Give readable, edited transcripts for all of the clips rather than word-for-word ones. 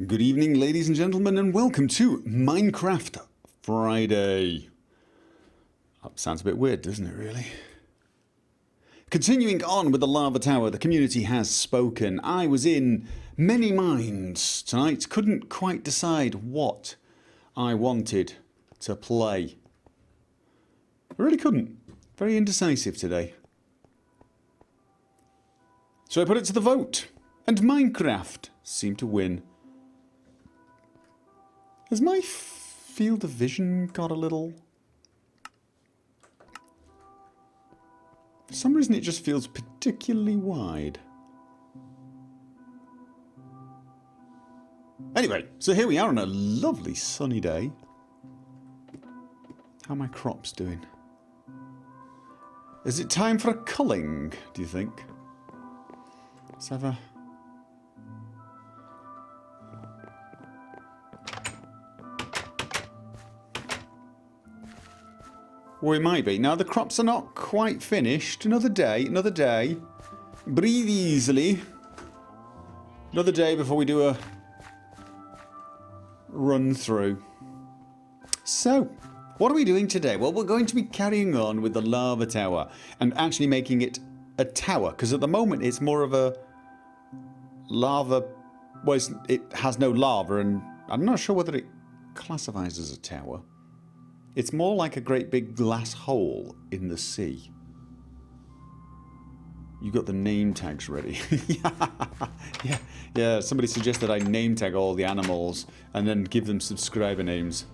Good evening, ladies and gentlemen, and welcome to Minecraft Friday. That sounds a bit weird, doesn't it, really? Continuing on with the lava tower, the community has spoken. I was in many minds tonight, couldn't quite decide what I wanted to play. I really couldn't. Very indecisive today. So I put it to the vote, and Minecraft seemed to win. Has my field of vision got a little... For some reason it just feels particularly wide. Anyway, so here we are on a lovely sunny day. How are my crops doing? Is it time for a culling, do you think? Let's have a... Well, it might be. Now, the crops are not quite finished. Another day, another day. Breathe easily. Another day before we do a run through. So, what are we doing today? Well, we're going to be carrying on with the lava tower and actually making it a tower, because at the moment it's more of a lava... Well, it has no lava, and I'm not sure whether it classifies as a tower. It's more like a great big glass hole in the sea. You got the name tags ready. yeah. Somebody suggested I name tag all the animals and then give them subscriber names.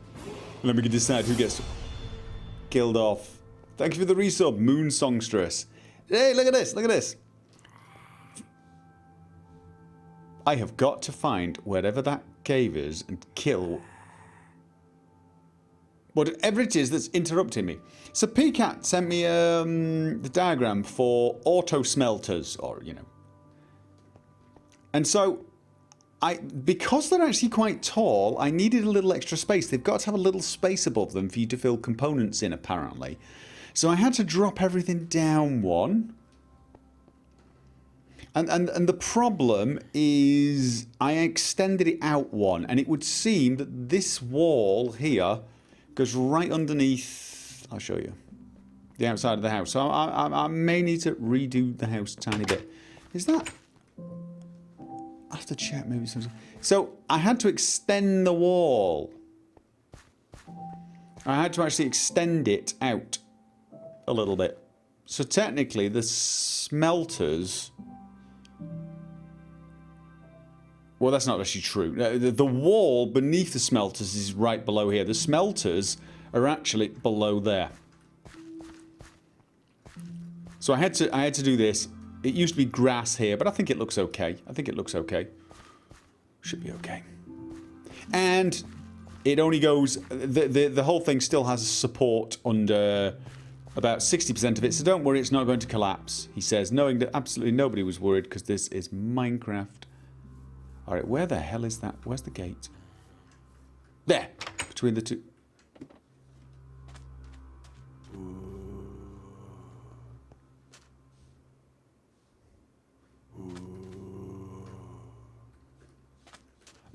And then we can decide who gets killed off. Thank you for the resub, Moon Songstress. Hey, look at this, look at this. I have got to find wherever that cave is and kill whatever it is that's interrupting me. So PCAT sent me the diagram for auto smelters, or, you know. And so, because they're actually quite tall, I needed a little extra space. They've got to have a little space above them for you to fill components in, apparently. So I had to drop everything down one. And the problem is I extended it out one, and it would seem that this wall here goes right underneath, I'll show you, the outside of the house. So I may need to redo the house a tiny bit. Is that... I have to check maybe something. So I had to extend the wall. I had to actually extend it out a little bit. So technically the smelters... Well, that's not actually true. The wall beneath the smelters is right below here. The smelters are actually below there. So I had to do this. It used to be grass here, but I think it looks okay. I think it looks okay. Should be okay. And it only goes... The whole thing still has support under about 60% of it, so don't worry, it's not going to collapse, he says, knowing that absolutely nobody was worried because this is Minecraft. Alright, where the hell is that? Where's the gate? There! Between the two.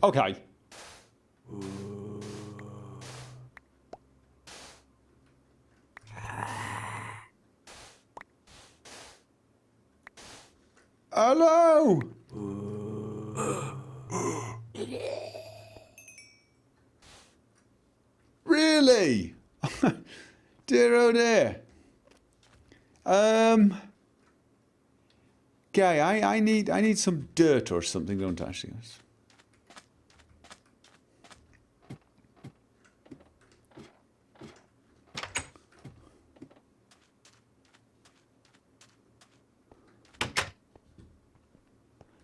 Okay. Hello! Really? Dear oh dear. Okay, I need some dirt or something, don't I? Actually.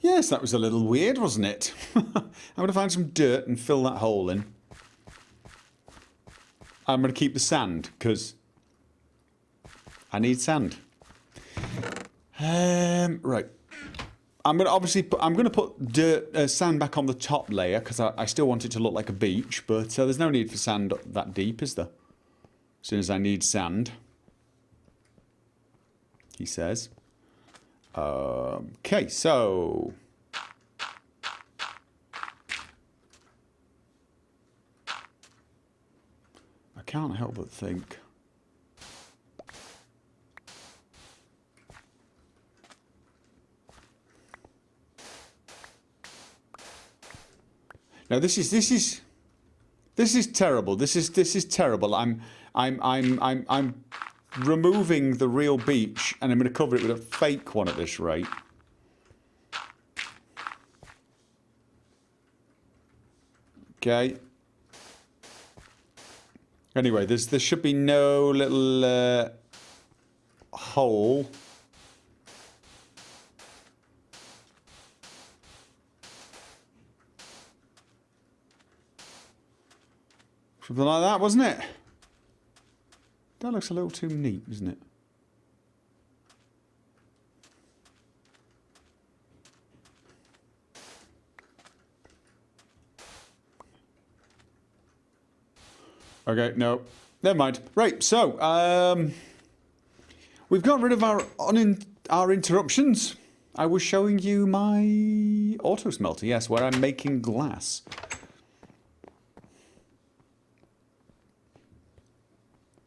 Yes, that was a little weird, wasn't it? I'm going to find some dirt and fill that hole in. I'm going to keep the sand, because I need sand. Right. I'm going to put dirt, sand back on the top layer, because I still want it to look like a beach, but there's no need for sand that deep, is there? As soon as I need sand, he says. Okay, so can't help but think. Now this is terrible. This is terrible. I'm removing the real beach and I'm going to cover it with a fake one at this rate. Okay. Anyway, there should be no little hole. Something like that, wasn't it? That looks a little too neat, isn't it? Okay, no. Never mind. Right, so, we've got rid of our interruptions. I was showing you my auto smelter, yes, where I'm making glass.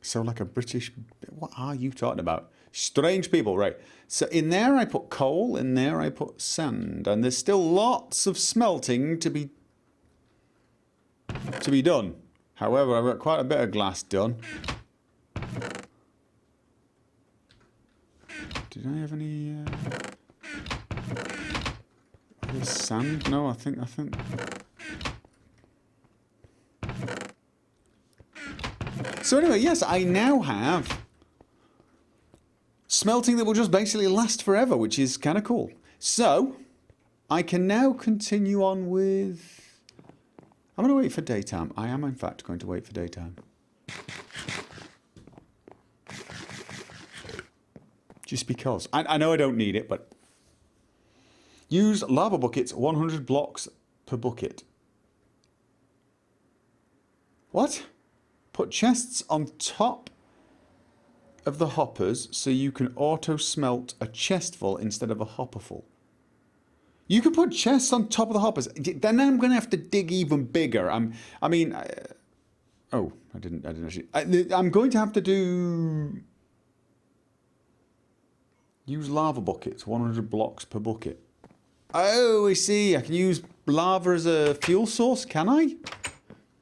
So like a British... What are you talking about? Strange people, right. So in there I put coal, in there I put sand. And there's still lots of smelting to be done. However, I've got quite a bit of glass done. Did I have any... sand? No, I think... So anyway, yes, I now have smelting that will just basically last forever, which is kind of cool. So, I can now continue on with... I'm going to wait for daytime. I am, in fact, going to wait for daytime. Just because. I know I don't need it, but... Use lava buckets, 100 blocks per bucket. What? Put chests on top of the hoppers so you can auto-smelt a chest full instead of a hopper full. You can put chests on top of the hoppers. Then I'm going to have to dig even bigger. Oh, I didn't actually. I'm going to have to use lava buckets, 100 blocks per bucket. Oh, I see. I can use lava as a fuel source, can I?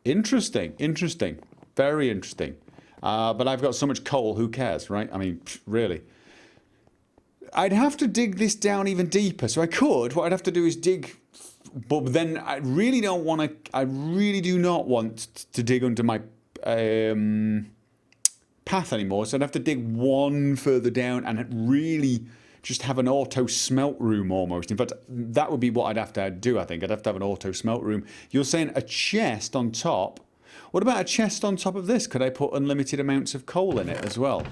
Interesting, interesting. Very interesting. But I've got so much coal, who cares, right? I mean, really. I'd have to dig this down even deeper. So I could. What I'd have to do is dig... But then I really don't want to... I really do not want to dig under my path anymore. So I'd have to dig one further down and really just have an auto smelt room almost. In fact, that would be what I'd have to do, I think. I'd have to have an auto smelt room. You're saying a chest on top... What about a chest on top of this? Could I put unlimited amounts of coal in it as well?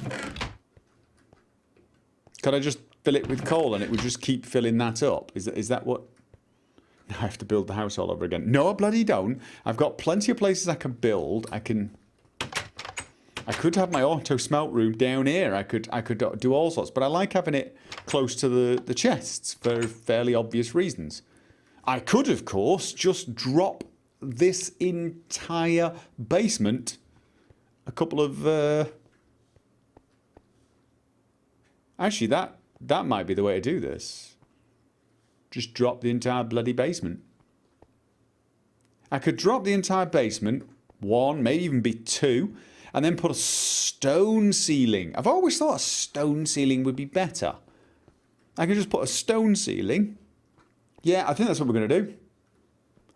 Could I just fill it with coal and it would just keep filling that up? Is that what... Now I have to build the house all over again. No, I bloody don't. I've got plenty of places I can build. I could have my auto smelt room down here. I could do all sorts. But I like having it close to the chests for fairly obvious reasons. I could, of course, just drop this entire basement a couple of... Actually, that might be the way to do this. Just drop the entire bloody basement. I could drop the entire basement, one, maybe even be two, and then put a stone ceiling. I've always thought a stone ceiling would be better. I could just put a stone ceiling. Yeah, I think that's what we're going to do.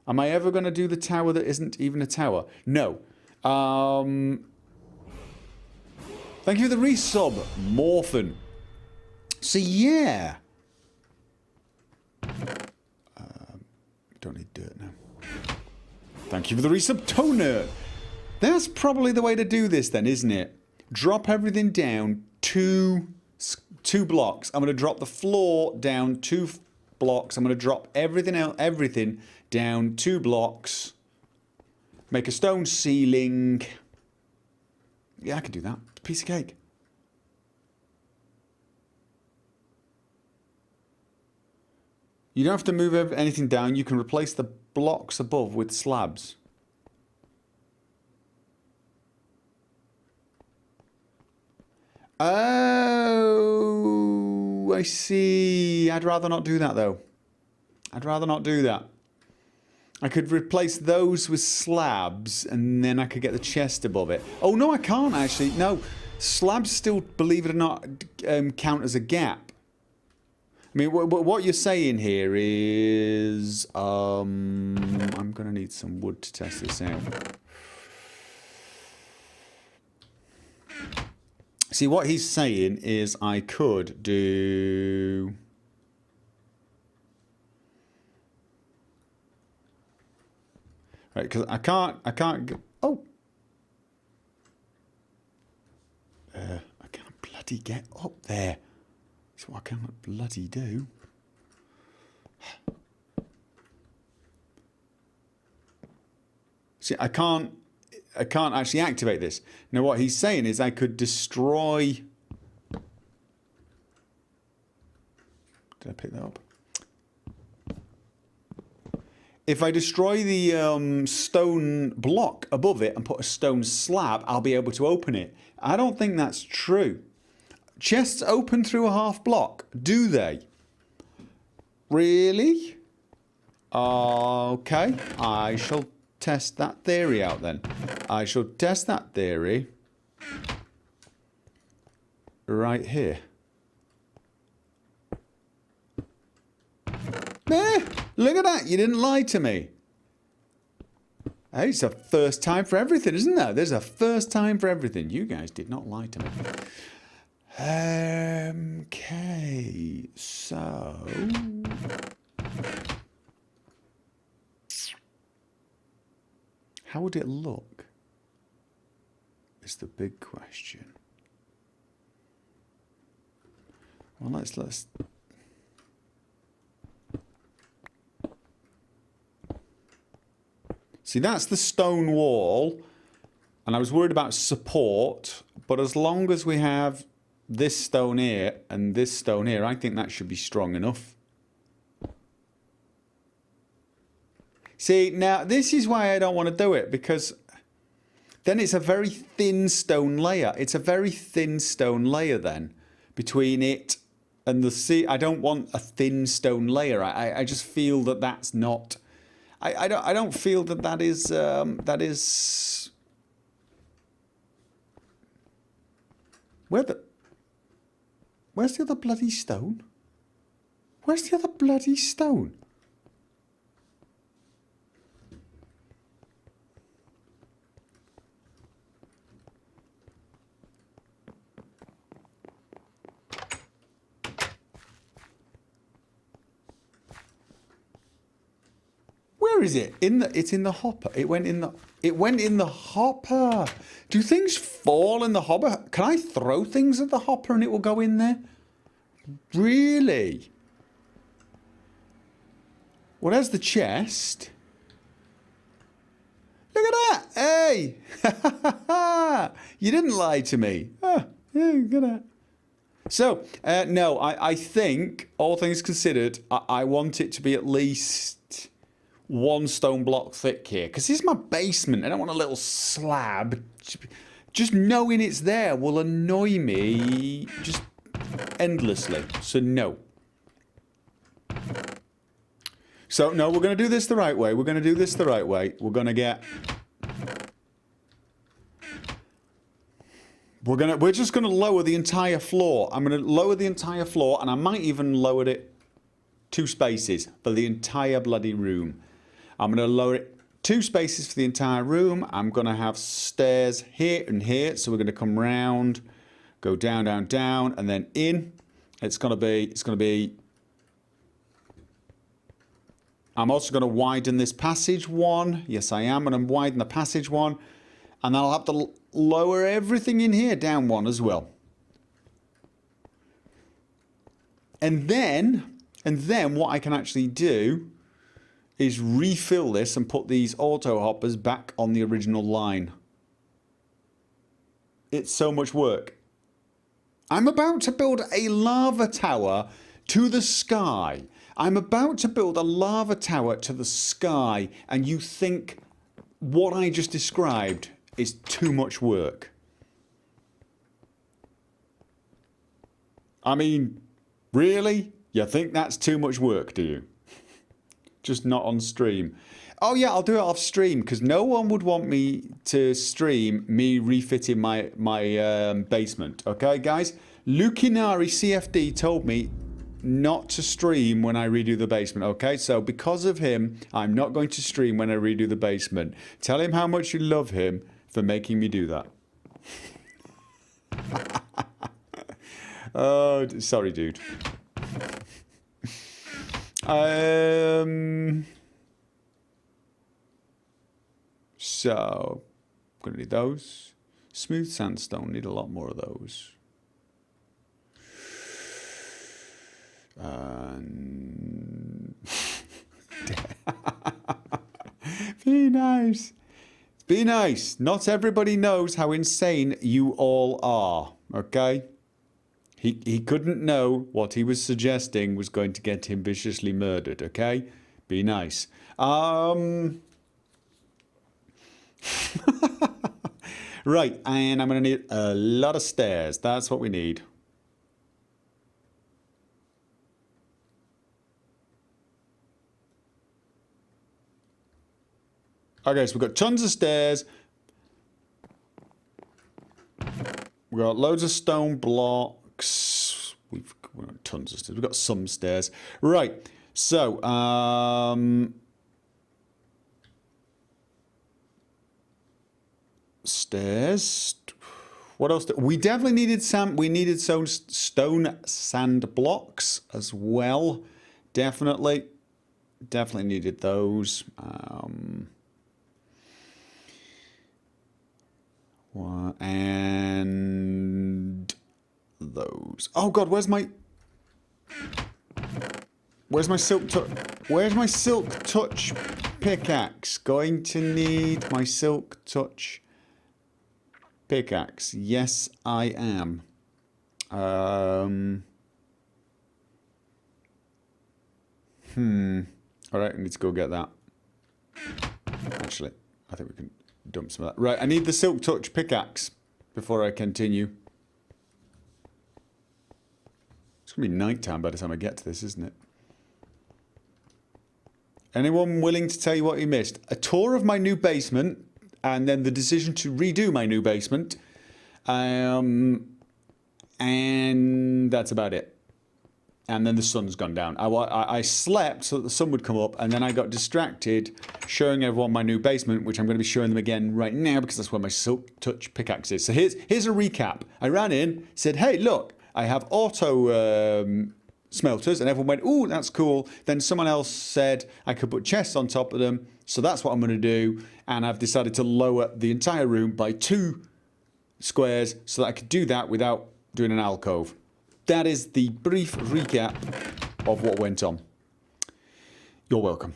Am I ever going to do the tower that isn't even a tower? No. Thank you for the resub, Morphin. So, yeah. Don't need dirt now. Thank you for the resub, Toner. That's probably the way to do this then, isn't it? Drop everything down two blocks. I'm going to drop the floor down 2 blocks. I'm going to drop everything down 2 blocks. Make a stone ceiling. Yeah, I can do that. Piece of cake. You don't have to move anything down. You can replace the blocks above with slabs. Oh, I see. I'd rather not do that, though. I'd rather not do that. I could replace those with slabs, and then I could get the chest above it. Oh, no, I can't, actually. No, slabs still, believe it or not, count as a gap. I mean, what you're saying here is... I'm going to need some wood to test this out. See, what he's saying is I could do... Right, because I can't... Oh! I can't bloody get up there. That's what I can't bloody do. See, I can't actually activate this. Now, what he's saying is I could destroy... Did I pick that up? If I destroy the stone block above it and put a stone slab, I'll be able to open it. I don't think that's true. Chests open through a half block, do they? Really? Okay, I shall test that theory out then. I shall test that theory right here. Look at that. You didn't lie to me. Hey, it's a first time for everything, isn't there? There's a first time for everything. You guys did not lie to me. Okay, so... How would it look? Is the big question. Well, let's... See, that's the stone wall, and I was worried about support, but as long as we have this stone here and this stone here, I think that should be strong enough. See, now, this is why I don't want to do it, because then it's a very thin stone layer. It's a very thin stone layer then, between it and the sea. I don't want a thin stone layer. I just feel that that's not... I don't feel that that is where's the other bloody stone? Where's the other bloody stone? Where is it? It's in the hopper. It went in the hopper. Do things fall in the hopper? Can I throw things at the hopper and it will go in there? Really? Well, there's the chest. Look at that. Hey! You didn't lie to me. Oh, yeah, look at that. So, no, I think, all things considered, I want it to be at least... one stone block thick here, because this is my basement. I don't want a little slab. Just knowing it's there will annoy me just endlessly. So no. So no, we're going to do this the right way. We're going to do this the right way. We're going to get... We're just going to lower the entire floor. I'm going to lower the entire floor, and I might even lower it 2 spaces for the entire bloody room. I'm going to lower it 2 spaces for the entire room. I'm going to have stairs here and here. So we're going to come round, go down, down, down, and then in. It's going to be... I'm also going to widen this passage one. Yes, I am. And I'm widen the passage one. And then I'll have to lower everything in here down 1 as well. And then what I can actually do is refill this and put these auto hoppers back on the original line. It's so much work. I'm about to build a lava tower to the sky. I'm about to build a lava tower to the sky, and you think what I just described is too much work. I mean, really? You think that's too much work, do you? Just not on stream. Oh yeah, I'll do it off stream because no one would want me to stream me refitting my basement. Okay, guys? Lukinari CFD told me not to stream when I redo the basement. Okay, so because of him, I'm not going to stream when I redo the basement. Tell him how much you love him for making me do that. Oh, sorry, dude. So, I'm going to need those. Smooth sandstone, need a lot more of those. Be nice. Be nice. Not everybody knows how insane you all are, okay? He couldn't know what he was suggesting was going to get him viciously murdered, okay? Be nice. Right, and I'm going to need a lot of stairs. That's what we need. Okay, so we've got tons of stairs. We've got loads of stone blocks. We've got tons of stairs. We've got some stairs. Right, so, stairs. What else? We definitely needed stone sand blocks as well. Definitely needed those. And those. Oh God, where's my silk touch? Where's my silk touch pickaxe? Going to need my silk touch pickaxe. Yes, I am. All right, I need to go get that. Actually, I think we can dump some of that. Right, I need the silk touch pickaxe before I continue. It's going to be nighttime by the time I get to this, isn't it? Anyone willing to tell you what you missed? A tour of my new basement, and then the decision to redo my new basement. And that's about it. And then the sun's gone down. I slept so that the sun would come up, and then I got distracted showing everyone my new basement, which I'm going to be showing them again right now because that's where my silk touch pickaxe is. So here's a recap. I ran in, said, hey, look, I have auto smelters, and everyone went, ooh, that's cool. Then someone else said I could put chests on top of them, so that's what I'm going to do. And I've decided to lower the entire room by 2 squares so that I could do that without doing an alcove. That is the brief recap of what went on. You're welcome.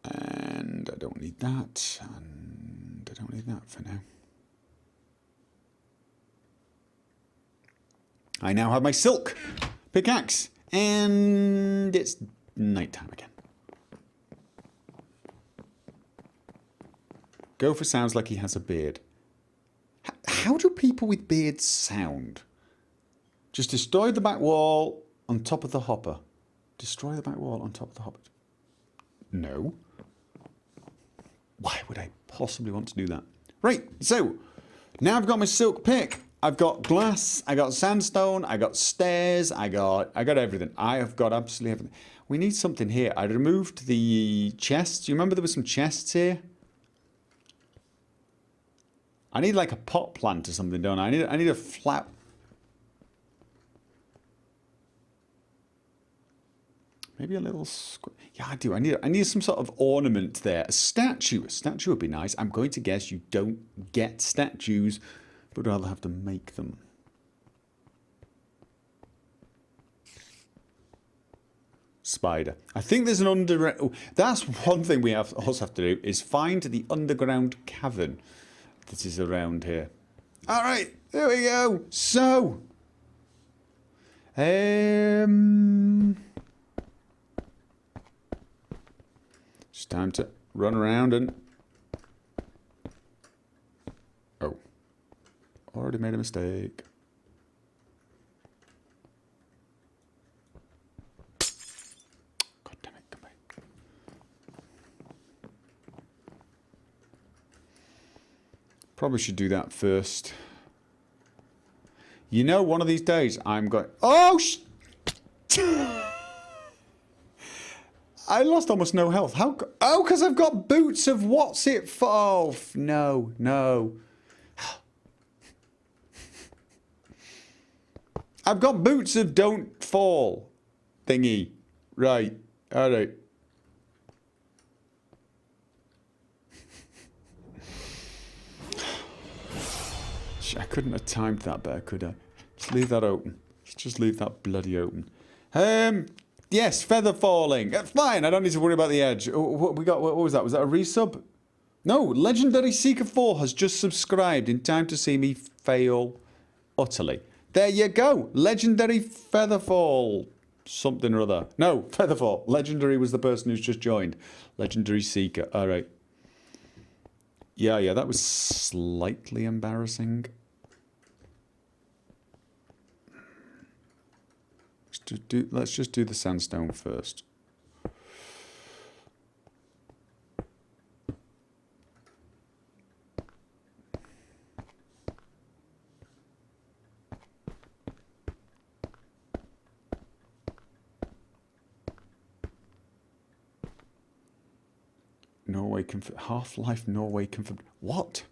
And I don't need that. And I don't need that for now. I now have my silk pickaxe. And it's nighttime again. Gopher sounds like he has a beard. How do people with beards sound? Just destroy the back wall on top of the hopper. Destroy the back wall on top of the hopper. No. Why would I possibly want to do that? Right, so now I've got my silk pick. I've got glass, I got sandstone, I got stairs, I got everything. I have got absolutely everything. We need something here. I removed the chests. Do you remember there were some chests here? I need like a pot plant or something, don't I? I need a flat. Maybe a little square. Yeah, I do. I need some sort of ornament there. A statue. A statue would be nice. I'm going to guess you don't get statues, but rather have to make them. Spider. I think there's an under. Oh, that's one thing we also have to do is find the underground cavern that is around here. All right, there we go. So, it's time to run around and... Oh. Already made a mistake. Probably should do that first. You know, one of these days I'm going... Oh, I lost almost no health. How? Oh, because I've got boots of what's it for? Oh, no, no. I've got boots of don't fall thingy. Right. All right. I couldn't have timed that better, could I? Just leave that open. Let's just leave that bloody open. Yes, feather falling. Fine, I don't need to worry about the edge. What we got? What was that? Was that a resub? No, Legendary Seeker 4 has just subscribed in time to see me fail utterly. There you go. Legendary Featherfall. Something or other. No, Featherfall. Legendary was the person who's just joined. Legendary Seeker. All right. Yeah, that was slightly embarrassing. Let's just do the sandstone first. Norway confirmed. Half-Life Norway confirmed. What?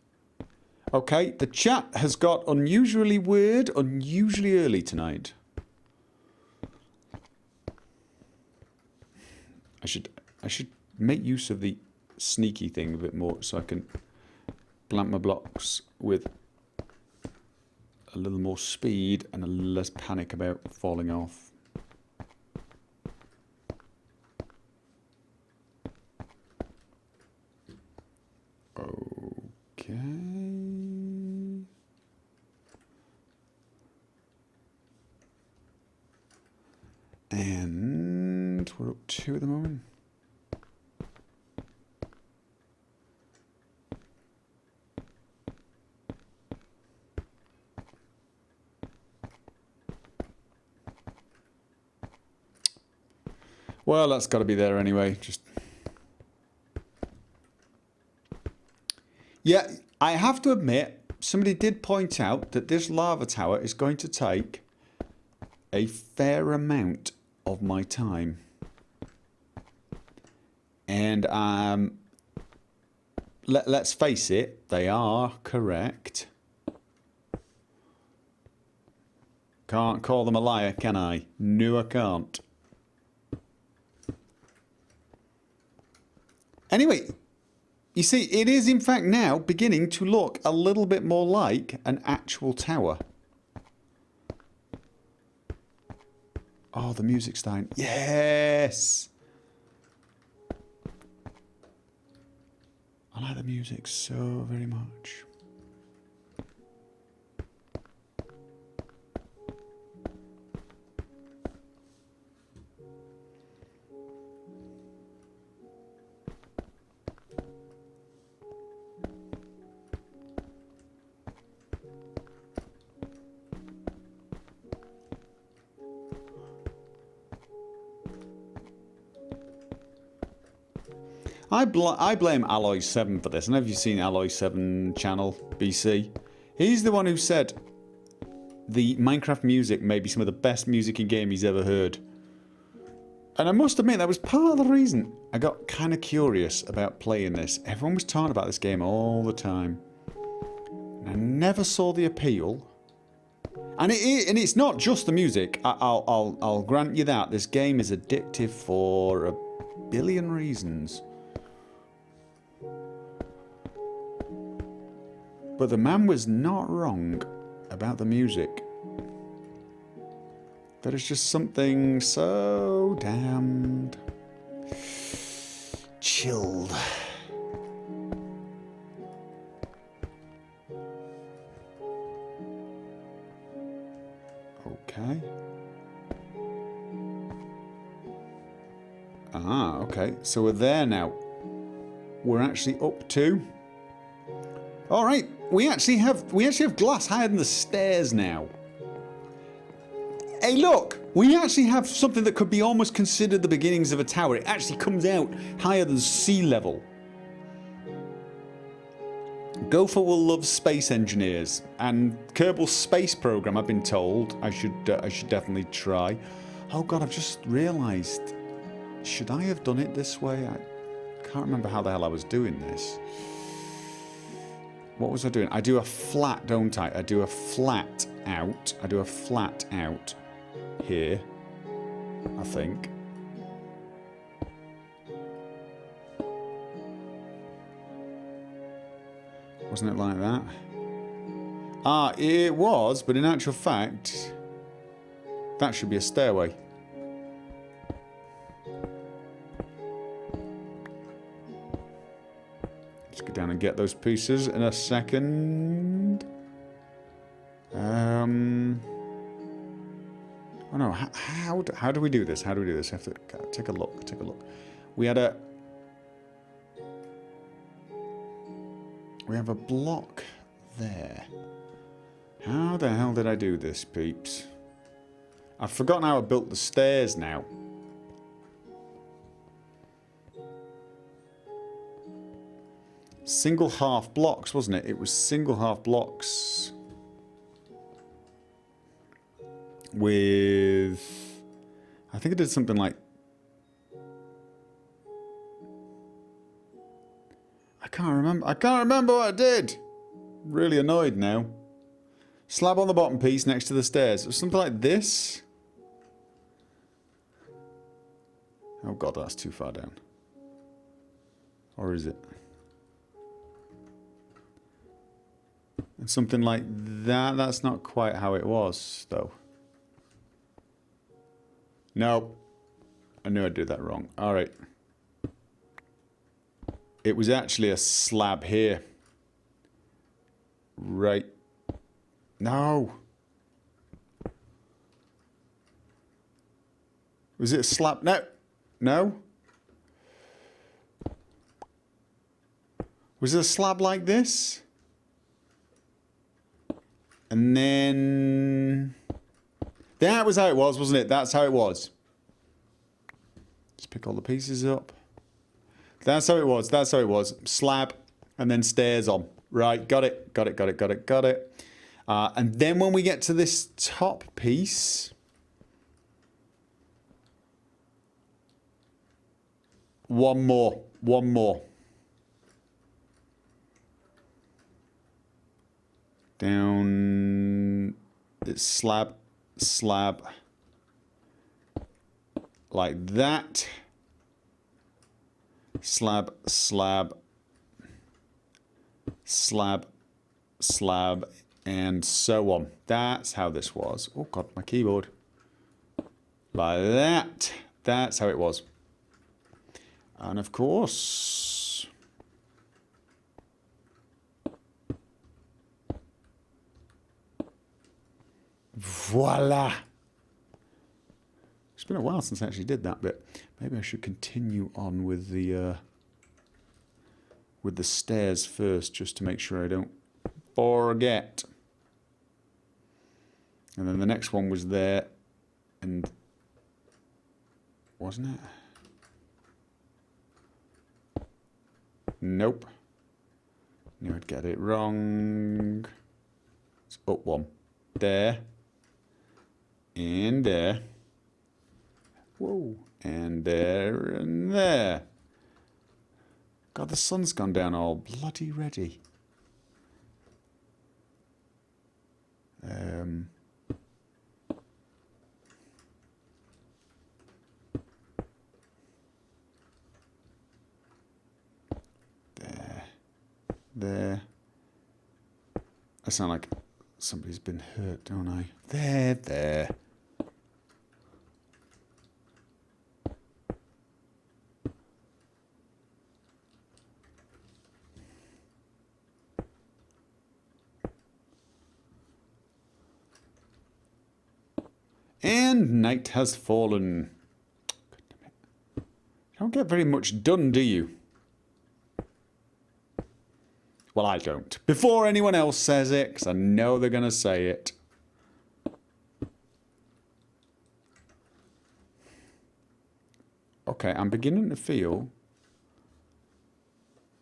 Okay, the chat has got unusually weird, unusually early tonight. I should make use of the sneaky thing a bit more so I can plant my blocks with a little more speed and a little less panic about falling off. Okay. And we're up 2 at the moment. Well, that's got to be there anyway. Just yeah, I have to admit, somebody did point out that this lava tower is going to take a fair amount of my time. And let's face it, they are correct. Can't call them a liar, can I? No, I can't. Anyway, you see, it is in fact now beginning to look a little bit more like an actual tower. Oh, the music's starting. Yes! I like the music so very much. I blame Alloy7 for this. And have you seen Alloy7 channel, BC? He's the one who said the Minecraft music may be some of the best music in game he's ever heard. And I must admit, that was part of the reason I got kind of curious about playing this. Everyone was talking about this game all the time. And I never saw the appeal. And it's not just the music. I'll grant you that. This game is addictive for a billion reasons. But the man was not wrong about the music. There is just something so damned chilled. Okay. Ah, okay. So we're there now. We're actually up to... All right. We actually have glass higher than the stairs now. Hey, look! We actually have something that could be almost considered the beginnings of a tower. It actually comes out higher than sea level. Gopher will love space engineers, and Kerbal Space Program, I've been told, I should definitely try. Oh god, I've just realised, should I have done it this way? I can't remember how the hell I was doing this. What was I doing? I do a flat, don't I? I do a flat out. I do a flat out here, I think. Wasn't it like that? Ah, it was, but in actual fact, that should be a stairway. Let's go down and get those pieces in a second. Oh no, how do we do this? How do we do this? I have to take a look, take a look. We have a block there. How the hell did I do this, peeps? I've forgotten how I built the stairs now. Single half blocks, wasn't it? It was single half blocks with... I think I did something like... I can't remember what I did. Really annoyed now. Slab on the bottom piece next to the stairs. It was something like this. Oh god, that's too far down. Or is it? And something like that. That's not quite how it was, though. No. I knew I'd do that wrong. Alright. It was actually a slab here. Right. No. Was it a slab? No. No. Was it a slab like this? And then... That was how it was, wasn't it? That's how it was. Just pick all the pieces up. That's how it was. That's how it was. Slab and then stairs on. Right, got it. Got it, got it, got it, got it. And then when we get to this top piece... One more. One more. Down... It's slab, slab. Like that. Slab, slab. Slab, slab, and so on. That's how this was. Oh god, my keyboard. Like that. That's how it was. And of course... Voila! It's been a while since I actually did that bit. Maybe I should continue on with the stairs first, just to make sure I don't forget. And then the next one was there, and wasn't it? Nope. Knew I'd get it wrong. It's up one. There. And there. Whoa. And there and there. God, the sun's gone down all bloody ready. There. I sound like somebody's been hurt, don't I? There. And night has fallen. You don't get very much done, do you? Well, I don't. Before anyone else says it, because I know they're going to say it. Okay, I'm beginning to feel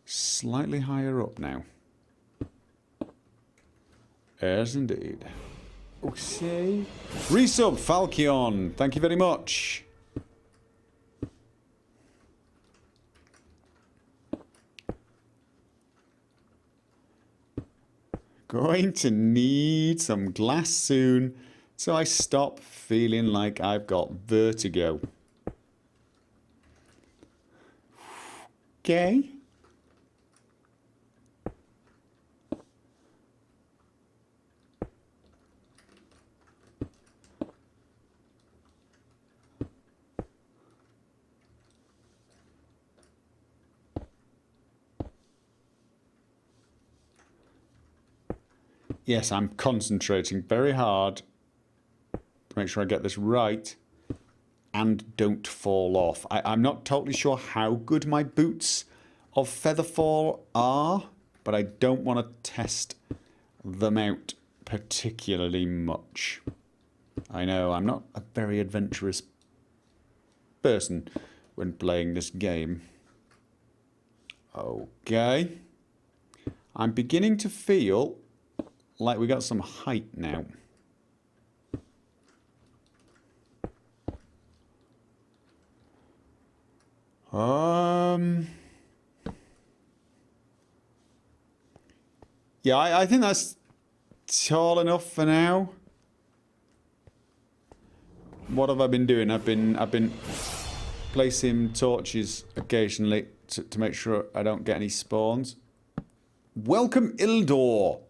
slightly higher up now. Yes, indeed. Okay. Resub, Falcon. Thank you very much. Going to need some glass soon, so I stop feeling like I've got vertigo. Okay. Yes, I'm concentrating very hard to make sure I get this right and don't fall off. I'm not totally sure how good my boots of Featherfall are, but I don't want to test them out particularly much. I know I'm not a very adventurous person when playing this game. Okay. I'm beginning to feel like we got some height now. Yeah, I think that's tall enough for now. What have I been doing? I've been placing torches occasionally to make sure I don't get any spawns. Welcome, Ildor.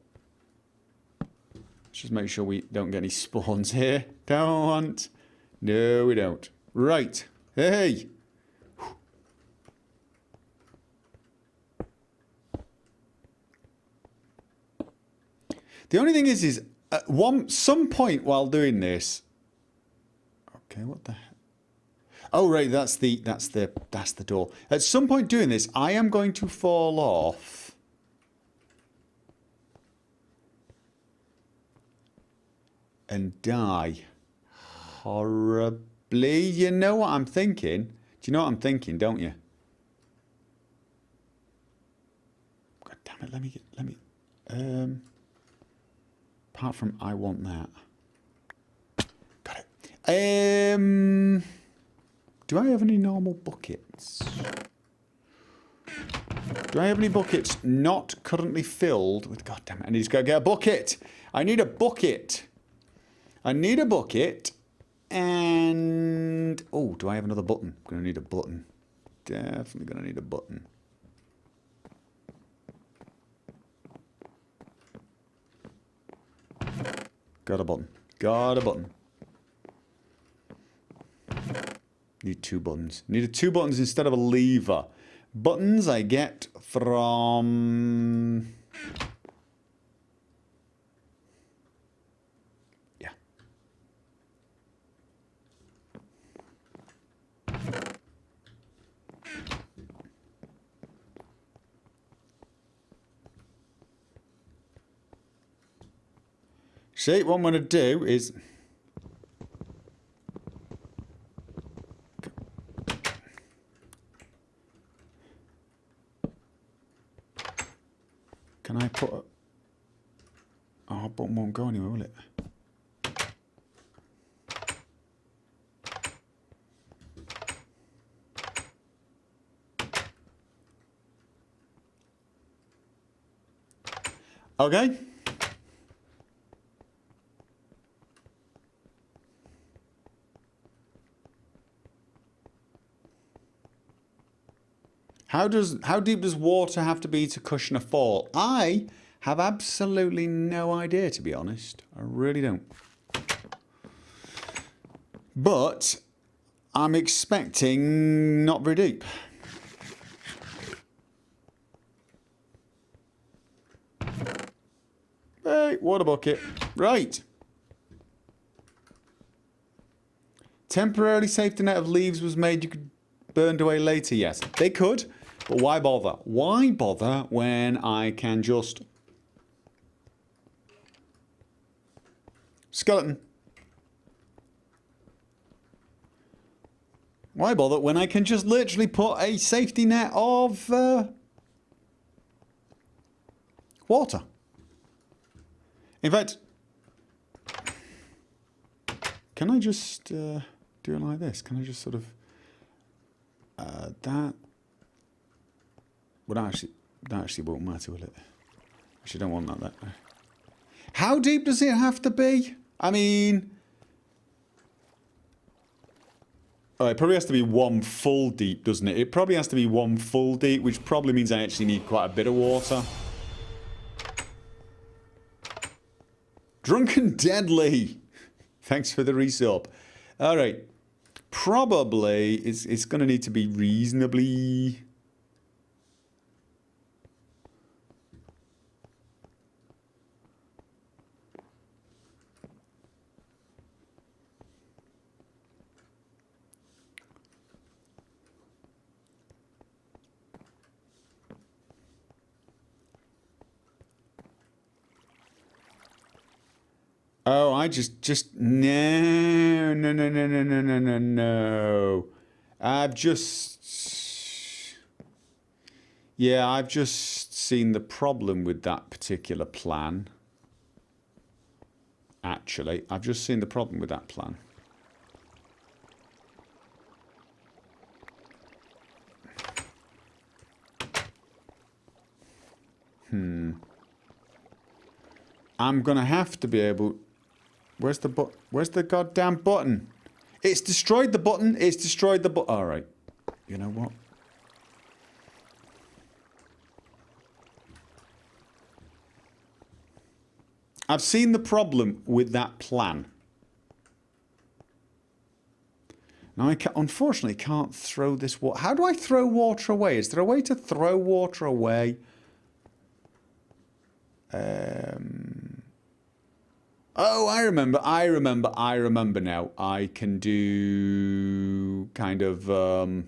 Let's just make sure we don't get any spawns here. Don't. No, we don't. Right. Hey. The only thing is at some point while doing this. Okay, what the heck? Oh right, that's the door. At some point doing this, I am going to fall off. And die horribly. You know what I'm thinking? Do you know what I'm thinking, don't you? God damn it, let me apart from I want that. Got it. Do I have any normal buckets? Do I have any buckets not currently filled with... God damn it, I need to go get a bucket. I need a bucket. I need a bucket. And... Oh, do I have another button? I'm going to need a button. Definitely going to need a button. Got a button. Got a button. Need two buttons. Needed two buttons instead of a lever. Buttons I get from... Yeah. See, what I'm going to do is... Can I put a... Oh, button won't go anywhere, will it? Okay. How deep does water have to be to cushion a fall? I have absolutely no idea, to be honest. I really don't. But I'm expecting not very deep. Hey, water bucket. Right. Temporarily safety net of leaves was made. You could burned away later. Yes, they could. But why bother? Why bother when I can just... Skeleton. Why bother when I can just literally put a safety net of water? In fact, can I just do it like this? Can I just sort of that? Well, that actually won't matter, will it? Actually, don't want that. How deep does it have to be? I mean, oh, it probably has to be 1 full deep, doesn't it? It probably has to be 1 full deep, which probably means I actually need quite a bit of water. Drunken Deadly. Thanks for the resub. All right. Probably it's going to need to be reasonably... Oh, I just no. I've just seen the problem with that particular plan. Actually, I've just seen the problem with that plan. I'm gonna have to be able. Where's the goddamn button? It's destroyed the button. It's destroyed the button. All right. You know what? I've seen the problem with that plan. Now, I unfortunately can't throw this water. How do I throw water away? Is there a way to throw water away? Oh, I remember now. I can do kind of, I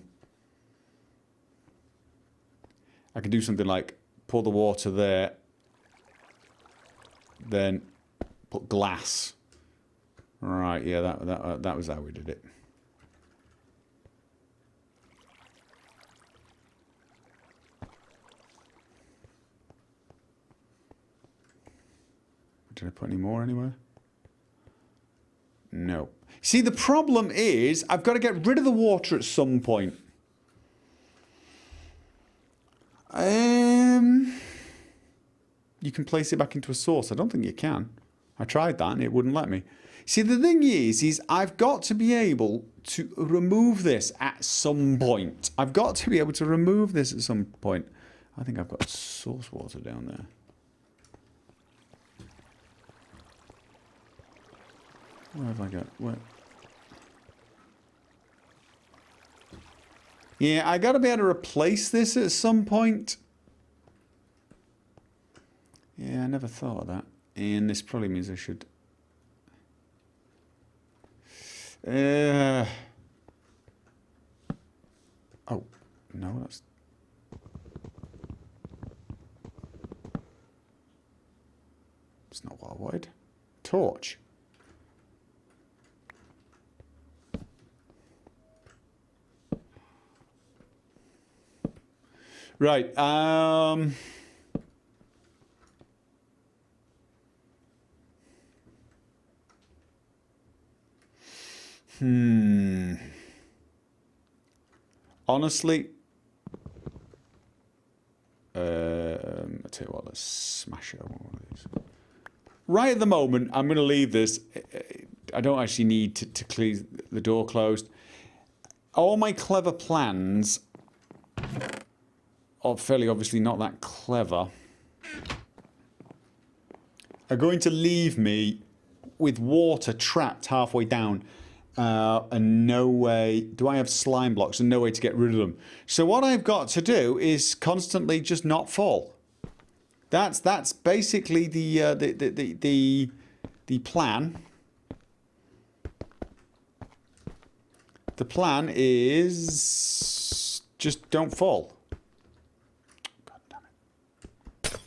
can do something like pour the water there, then put glass. Right, yeah, that was how we did it. Did I put any more anywhere? No. See, the problem is I've got to get rid of the water at some point. You can place it back into a source. I don't think you can. I tried that and it wouldn't let me. See, the thing is I've got to be able to remove this at some point. I've got to be able to remove this at some point. I think I've got source water down there. Where have I got? Where? Yeah, I got to be able to replace this at some point. Yeah, I never thought of that. And this probably means I should... Oh, no, that's... It's not what I wanted. Torch. Right, honestly, I'll tell you what, let's smash it on one of these. Right at the moment, I'm going to leave this. I don't actually need to clear the door closed. All my clever plans are fairly obviously not that clever, are going to leave me with water trapped halfway down and no way... Do I have slime blocks and no way to get rid of them? So what I've got to do is constantly just not fall. That's basically the plan. The plan is just don't fall. God damn it.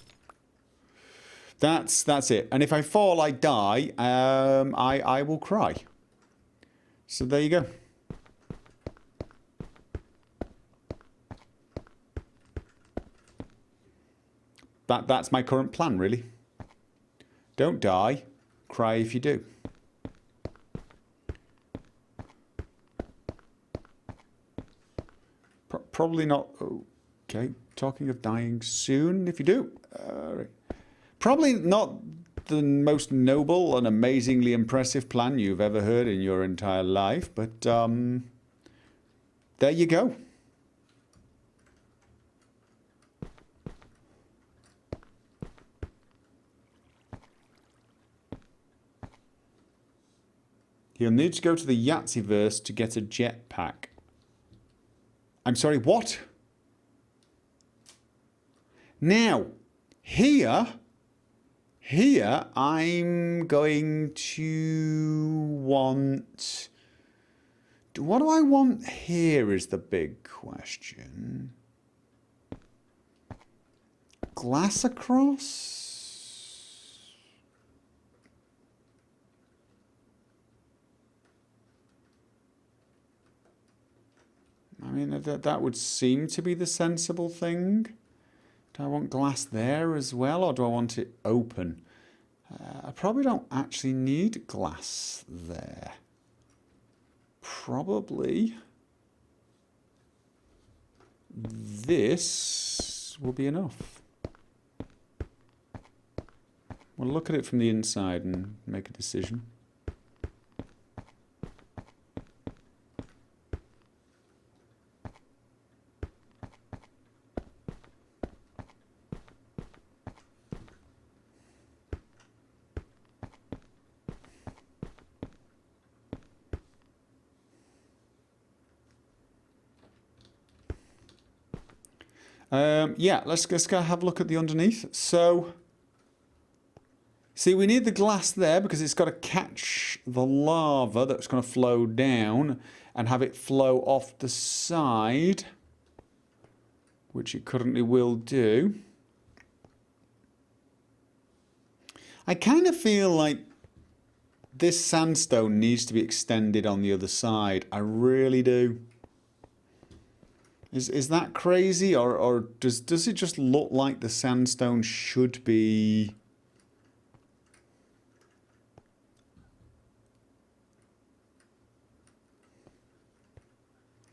That's it. And if I fall, I die. I will cry. So there you go. That's my current plan, really. Don't die. Cry if you do. Probably not. Okay, talking of dying soon if you do. Probably not the most noble and amazingly impressive plan you've ever heard in your entire life, but there you go. He'll need to go to the Yahtzeeverse to get a jetpack. I'm sorry, what? Now, here, I'm going to want... What do I want here is the big question. Glass across? I mean, that would seem to be the sensible thing. Do I want glass there as well, or do I want it open? I probably don't actually need glass there. Probably this will be enough. We'll look at it from the inside and make a decision. Yeah, let's go have a look at the underneath. So, see, we need the glass there because it's got to catch the lava that's going to flow down and have it flow off the side, which it currently will do. I kind of feel like this sandstone needs to be extended on the other side. I really do. Is that crazy, or does it just look like the sandstone should be...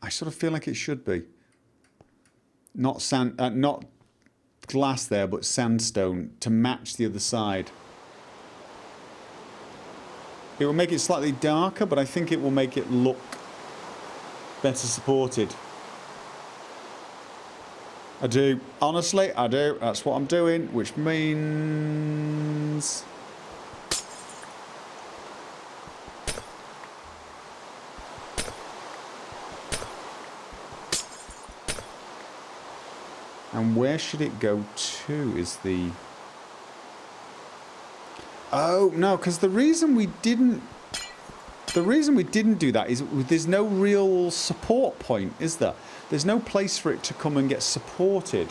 I sort of feel like it should be. Not not glass there, but sandstone to match the other side. It will make it slightly darker, but I think it will make it look better supported. I do. Honestly, I do. That's what I'm doing, which means... And where should it go to is the... Oh, no, because the reason we didn't do that is there's no real support point, is there? There's no place for it to come and get supported.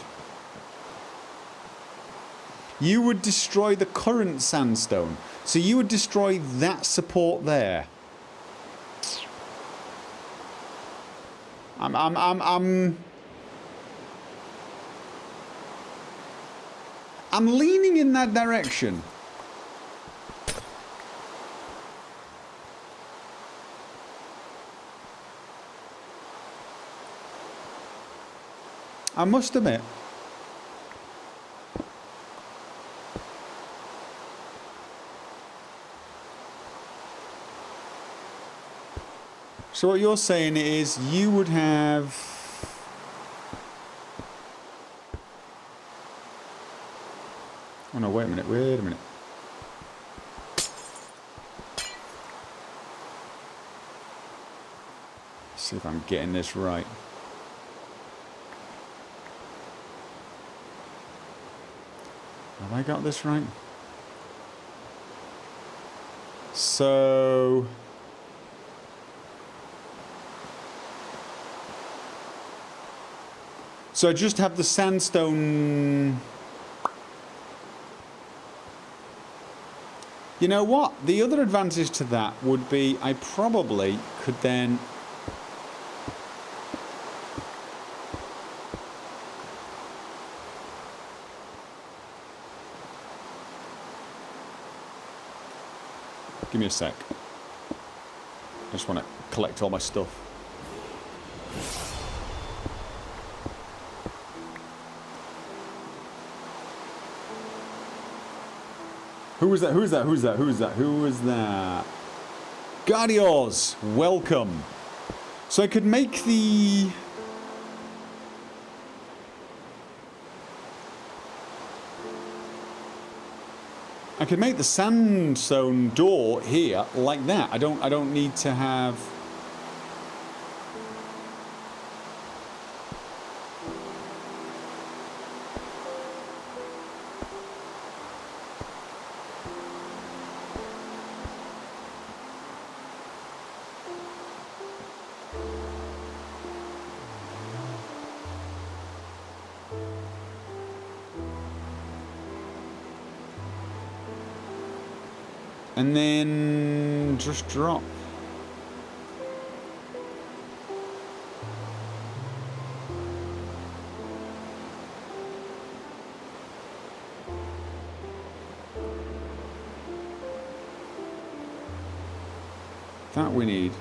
You would destroy the current sandstone. So you would destroy that support there. I'm leaning in that direction. I must admit, so what you're saying is you would have... Oh no, wait a minute. See if I'm getting this right. Have I got this right? So... I just have the sandstone... You know what? The other advantage to that would be I probably could then... Give me a sec. I just want to collect all my stuff. Who was that? Who was that? Who was that? Who was that? Who was that? Guardios, welcome. So I could make the... I could make the sandstone door here like that. I don't need to have... And then just drop. That we need.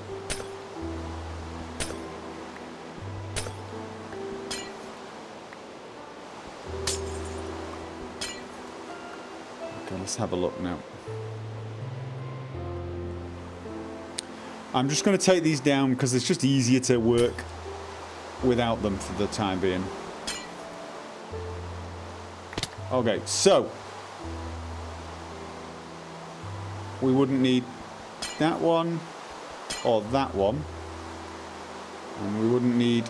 Okay, let's have a look now. I'm just going to take these down because it's just easier to work without them for the time being. Okay, so we wouldn't need that one or that one, and we wouldn't need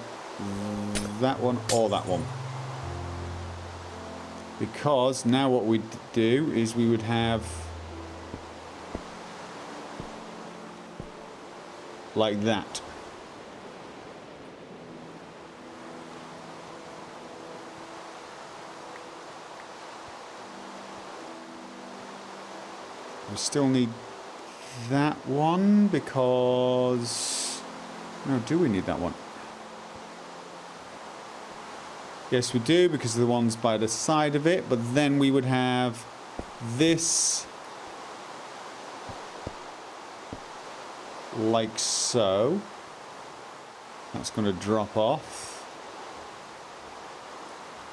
that one or that one, because now what we'd do is we would have like that. We still need that one because... No, do we need that one? Yes, we do, because of the ones by the side of it, but then we would have this like so. That's going to drop off.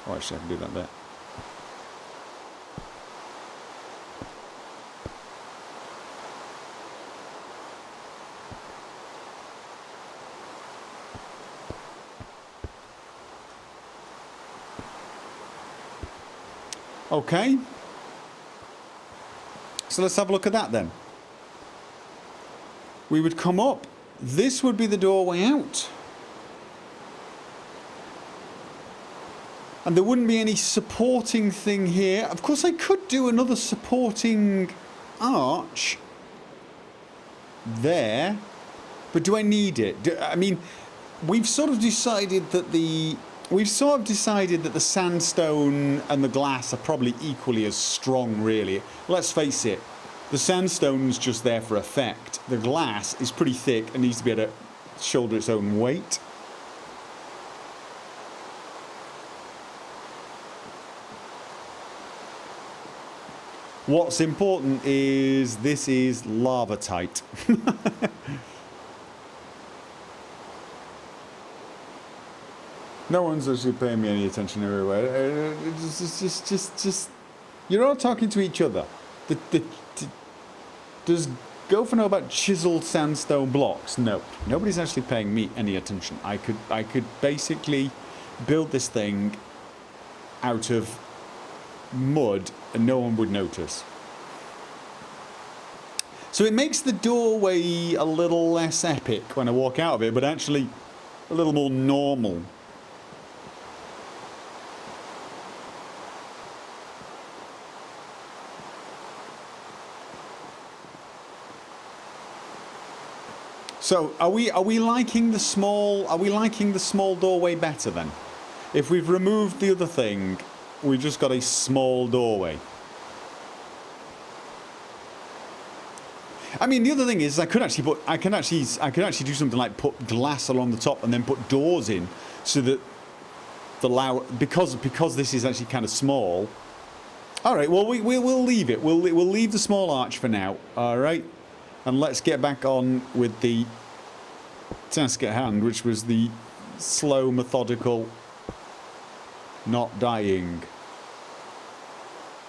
Oh, actually I can do that there. Okay. So let's have a look at that then. We would come up. This would be the doorway out. And there wouldn't be any supporting thing here. Of course, I could do another supporting arch there. But do I need it? I mean, we've sort of decided that the sandstone and the glass are probably equally as strong, really. Let's face it, the sandstone's just there for effect. The glass is pretty thick and needs to be able to shoulder its own weight. What's important is this is lava tight. No one's actually paying me any attention everywhere. Just you're all talking to each other. Does Gopher know about chiseled sandstone blocks? No, nobody's actually paying me any attention. I could basically build this thing out of mud and no one would notice. So it makes the doorway a little less epic when I walk out of it, but actually a little more normal. So are we liking the small doorway better then? If we've removed the other thing, we've just got a small doorway. I mean, the other thing is I can actually do something like put glass along the top and then put doors in, so that because this is actually kind of small. All right, well we'll leave it. We'll leave the small arch for now. All right. And let's get back on with the task at hand, which was the slow, methodical, not dying.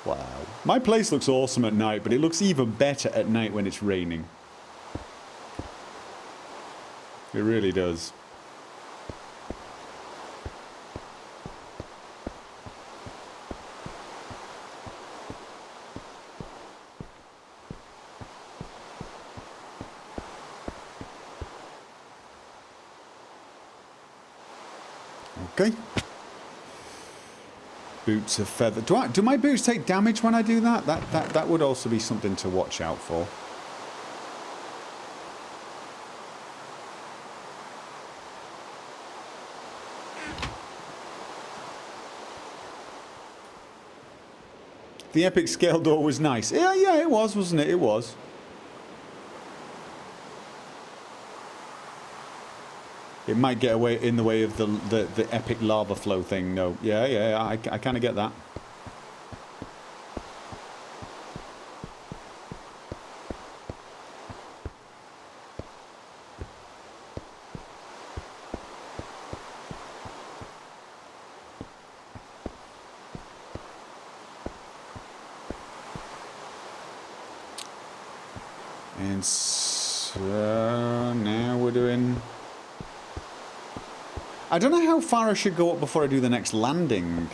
Wow. My place looks awesome at night, but it looks even better at night when it's raining. It really does. Okay. Boots of feather. Do my boots take damage when I do that? That would also be something to watch out for. The epic scale door was nice. Yeah, it was, wasn't it? It was. It might get away in the way of the epic lava flow thing. No. Yeah, I kind of get that. And so now we're doing... I don't know how far I should go up before I do the next landing.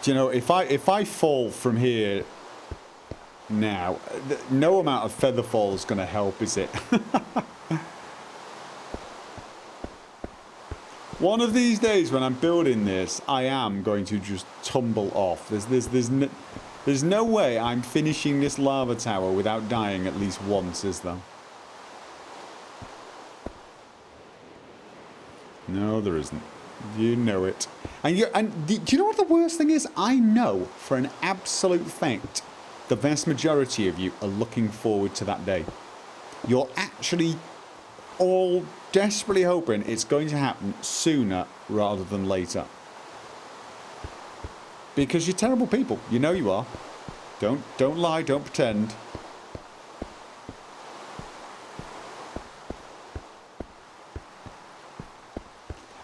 Do you know, if I fall from here now, no amount of feather fall is going to help, is it? One of these days when I'm building this, I am going to just tumble off. There's no way I'm finishing this lava tower without dying at least once, is there? No, there isn't. You know it. And do you know what the worst thing is? I know for an absolute fact the vast majority of you are looking forward to that day. You're actually all desperately hoping it's going to happen sooner rather than later. Because you're terrible people. You know you are. Don't lie, don't pretend.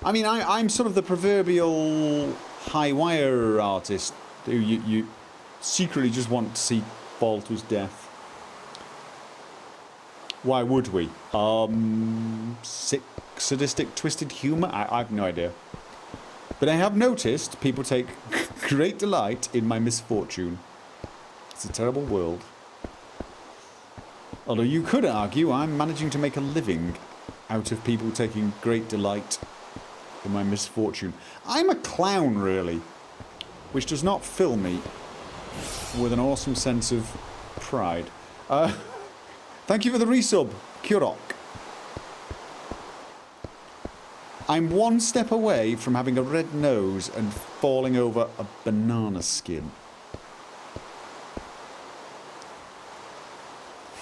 I mean, I'm sort of the proverbial high wire artist who you secretly just want to see fall to his death. Why would we? Sick, sadistic, twisted humour? I've no idea. But I have noticed people take great delight in my misfortune. It's a terrible world. Although you could argue I'm managing to make a living out of people taking great delight in my misfortune. I'm a clown, really, which does not fill me with an awesome sense of pride. Thank you for the resub, Kurok. I'm one step away from having a red nose and falling over a banana skin.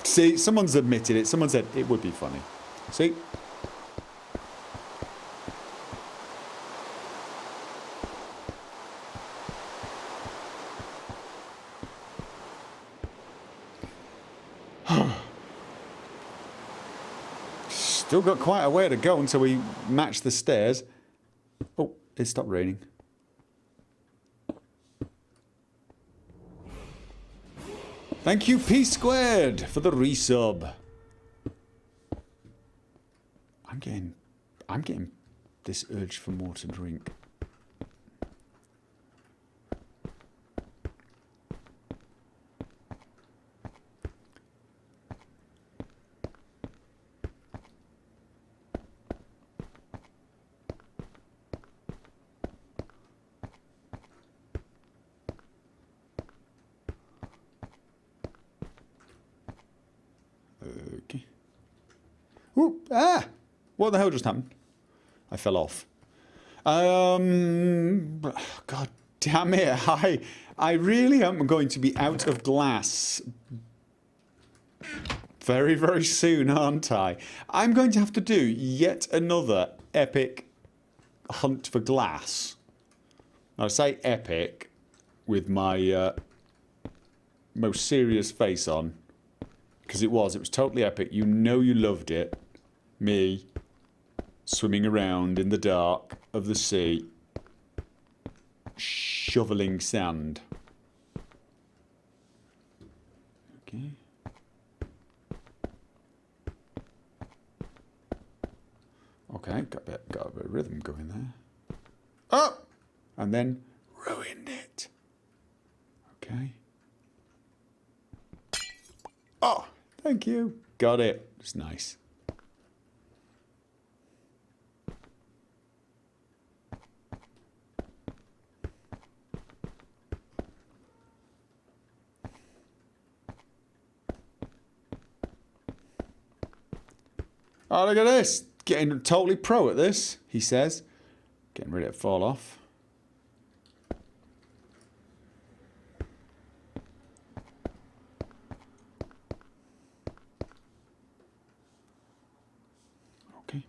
See, someone's admitted it. Someone said it would be funny. See? Still got quite a way to go until we match the stairs. Oh, it stopped raining. Thank you, P squared, for the resub. I'm getting this urge for more to drink. Okay. Ooh, ah! What the hell just happened? I fell off. God damn it. I really am going to be out of glass very, very soon, aren't I? I'm going to have to do yet another epic hunt for glass. Now, I say epic. with my most serious face on. Because it was totally epic. You know you loved it. Me swimming around in the dark of the sea, shoveling sand. Okay. Okay, got a bit of rhythm going there. Oh! And then ruined it. Okay. Oh, thank you. Got it. It's nice. Oh, look at this. Getting totally pro at this, he says. Getting ready to fall off. Okay.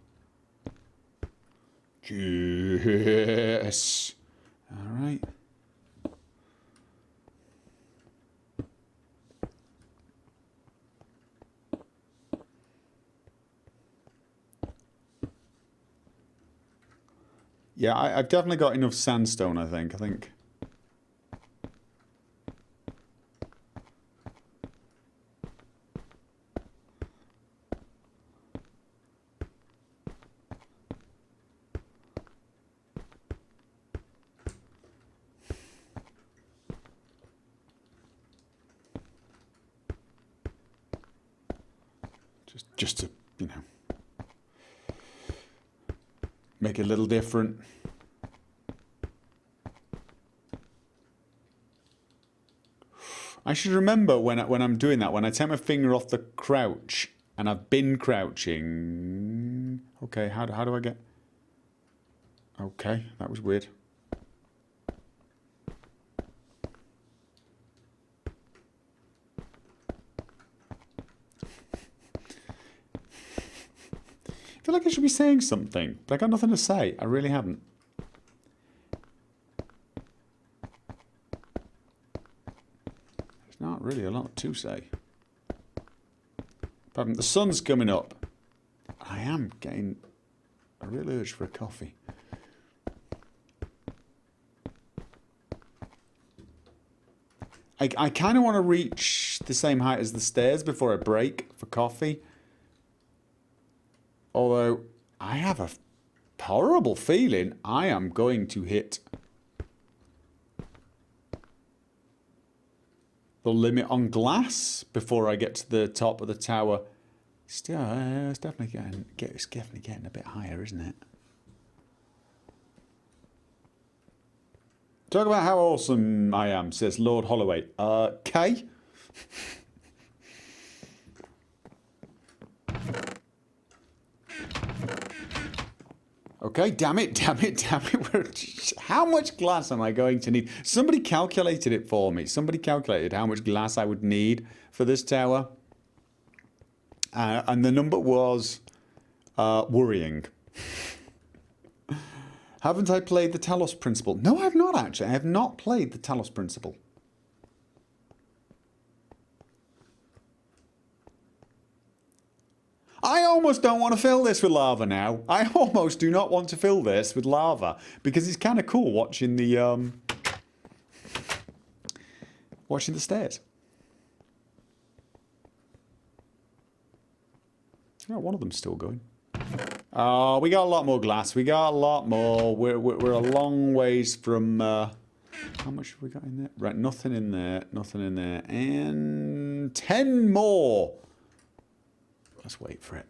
Yes. All right. Yeah, I've definitely got enough sandstone, I think. Just to, you know, make it a little different. I should remember when I'm doing that, when I take my finger off the crouch, and I've been crouching. Okay, how do I get... Okay, that was weird. I feel like I should be saying something, but I got nothing to say. I really haven't. There's not really a lot to say. But the sun's coming up. I am getting a real urge for a coffee. I kind of want to reach the same height as the stairs before I break for coffee. Although, I have a horrible feeling I am going to hit the limit on glass before I get to the top of the tower. Still, it's definitely getting a bit higher, isn't it? Talk about how awesome I am, says Lord Holloway. Okay. Okay, damn it. How much glass am I going to need? Somebody calculated it for me. Somebody calculated how much glass I would need for this tower. And the number was worrying. Haven't I played the Talos Principle? No, I have not, actually. I have not played the Talos Principle. I almost don't want to fill this with lava now. I almost do not want to fill this with lava because it's kind of cool watching the stairs. Oh, one of them's still going. Oh, we got a lot more glass. We got a lot more. We're a long ways from. How much have we got in there? Right, nothing in there. Nothing in there. And 10 more. Let's wait for it.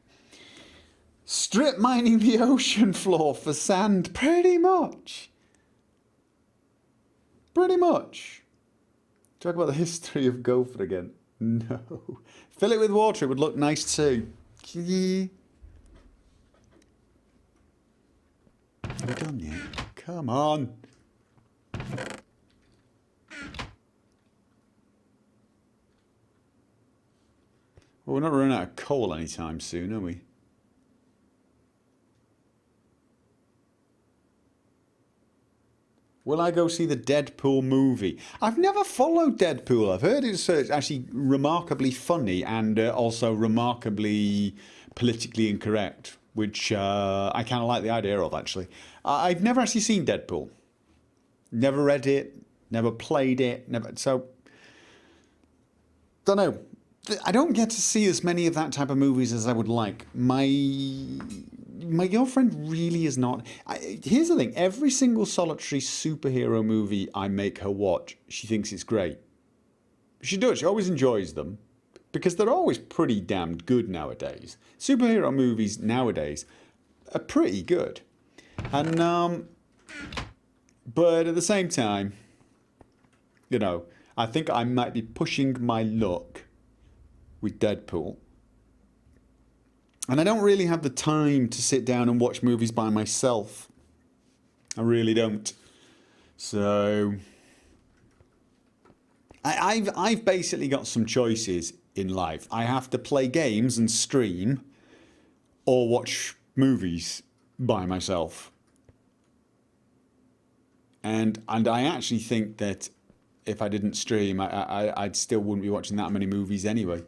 Strip mining the ocean floor for sand. Pretty much. Pretty much. Talk about the history of Gopher again. No. Fill it with water. It would look nice too. Are we done yet? Come on. Well, we're not running out of coal anytime soon, are we? Will I go see the Deadpool movie? I've never followed Deadpool. I've heard it's actually remarkably funny and also remarkably politically incorrect, which I kind of like the idea of, actually. I've never actually seen Deadpool. Never read it, never played it, never. So, don't know. I don't get to see as many of that type of movies as I would like. My girlfriend really is not. Here's the thing: every single solitary superhero movie I make her watch, she thinks it's great. She does. She always enjoys them because they're always pretty damn good nowadays. Superhero movies nowadays are pretty good, and but at the same time, you know, I think I might be pushing my luck with Deadpool. And I don't really have the time to sit down and watch movies by myself. I really don't. So I've basically got some choices in life. I have to play games and stream or watch movies by myself. And I actually think that if I didn't stream, I'd still wouldn't be watching that many movies anyway.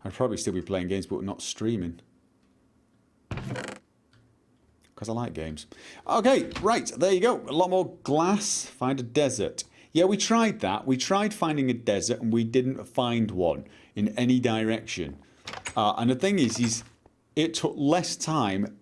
I'd probably still be playing games, but not streaming. Because I like games. Okay, right, there you go. A lot more glass. Find a desert. Yeah, we tried that. We tried finding a desert and we didn't find one in any direction. And the thing is it took less time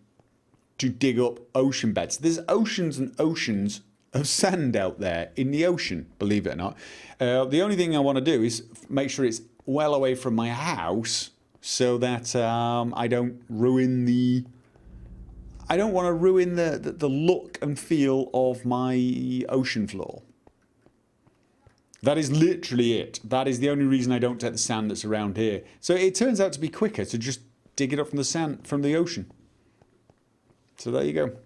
to dig up ocean beds. There's oceans and oceans of sand out there in the ocean, believe it or not. The only thing I want to do is make sure it's well away from my house so that I don't ruin the... I don't want to ruin the look and feel of my ocean floor. That is literally it. That is the only reason I don't take the sand that's around here. So it turns out to be quicker to just dig it up from the sand, from the ocean. So there you go.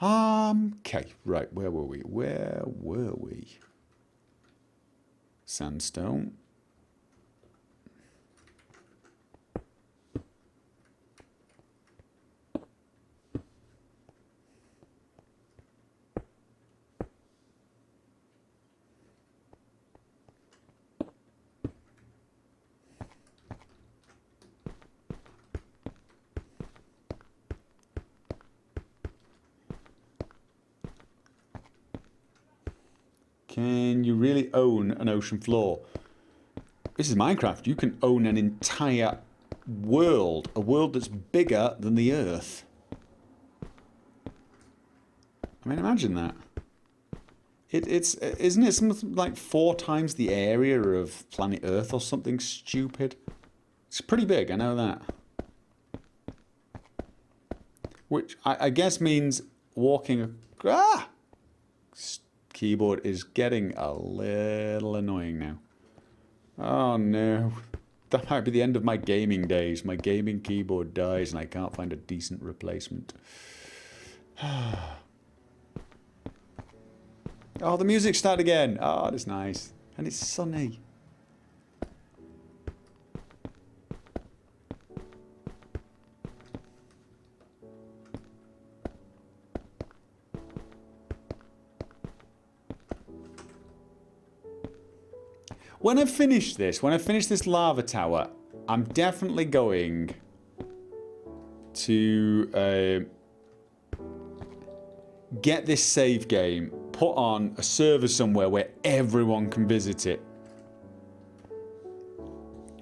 Okay, right, where were we? Where were we? Sandstone. Can you really own an ocean floor? This is Minecraft. You can own an entire world. A world that's bigger than the Earth. I mean, imagine that. Isn't it something like 4 times the area of planet Earth or something stupid? It's pretty big, I know that. Which I guess means walking... Keyboard is getting a little annoying now. Oh no. That might be the end of my gaming days. My gaming keyboard dies and I can't find a decent replacement. Oh, the music started again. Oh, that's nice. And it's sunny. When I finish this lava tower, I'm definitely going to get this save game put on a server somewhere where everyone can visit it.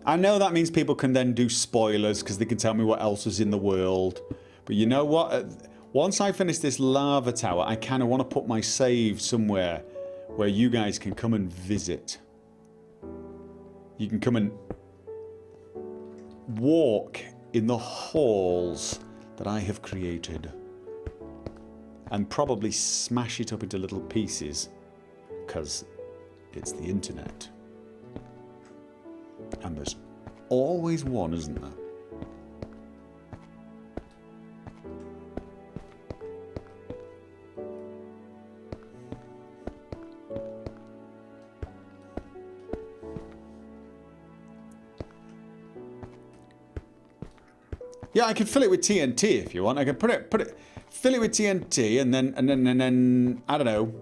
I know that means people can then do spoilers because they can tell me what else is in the world. But you know what? Once I finish this lava tower, I kind of want to put my save somewhere where you guys can come and visit. You can come and walk in the halls that I have created. And probably smash it up into little pieces. Because it's the internet. And there's always one, isn't there? Yeah, I could fill it with TNT if you want. I could fill it with TNT, and then I don't know.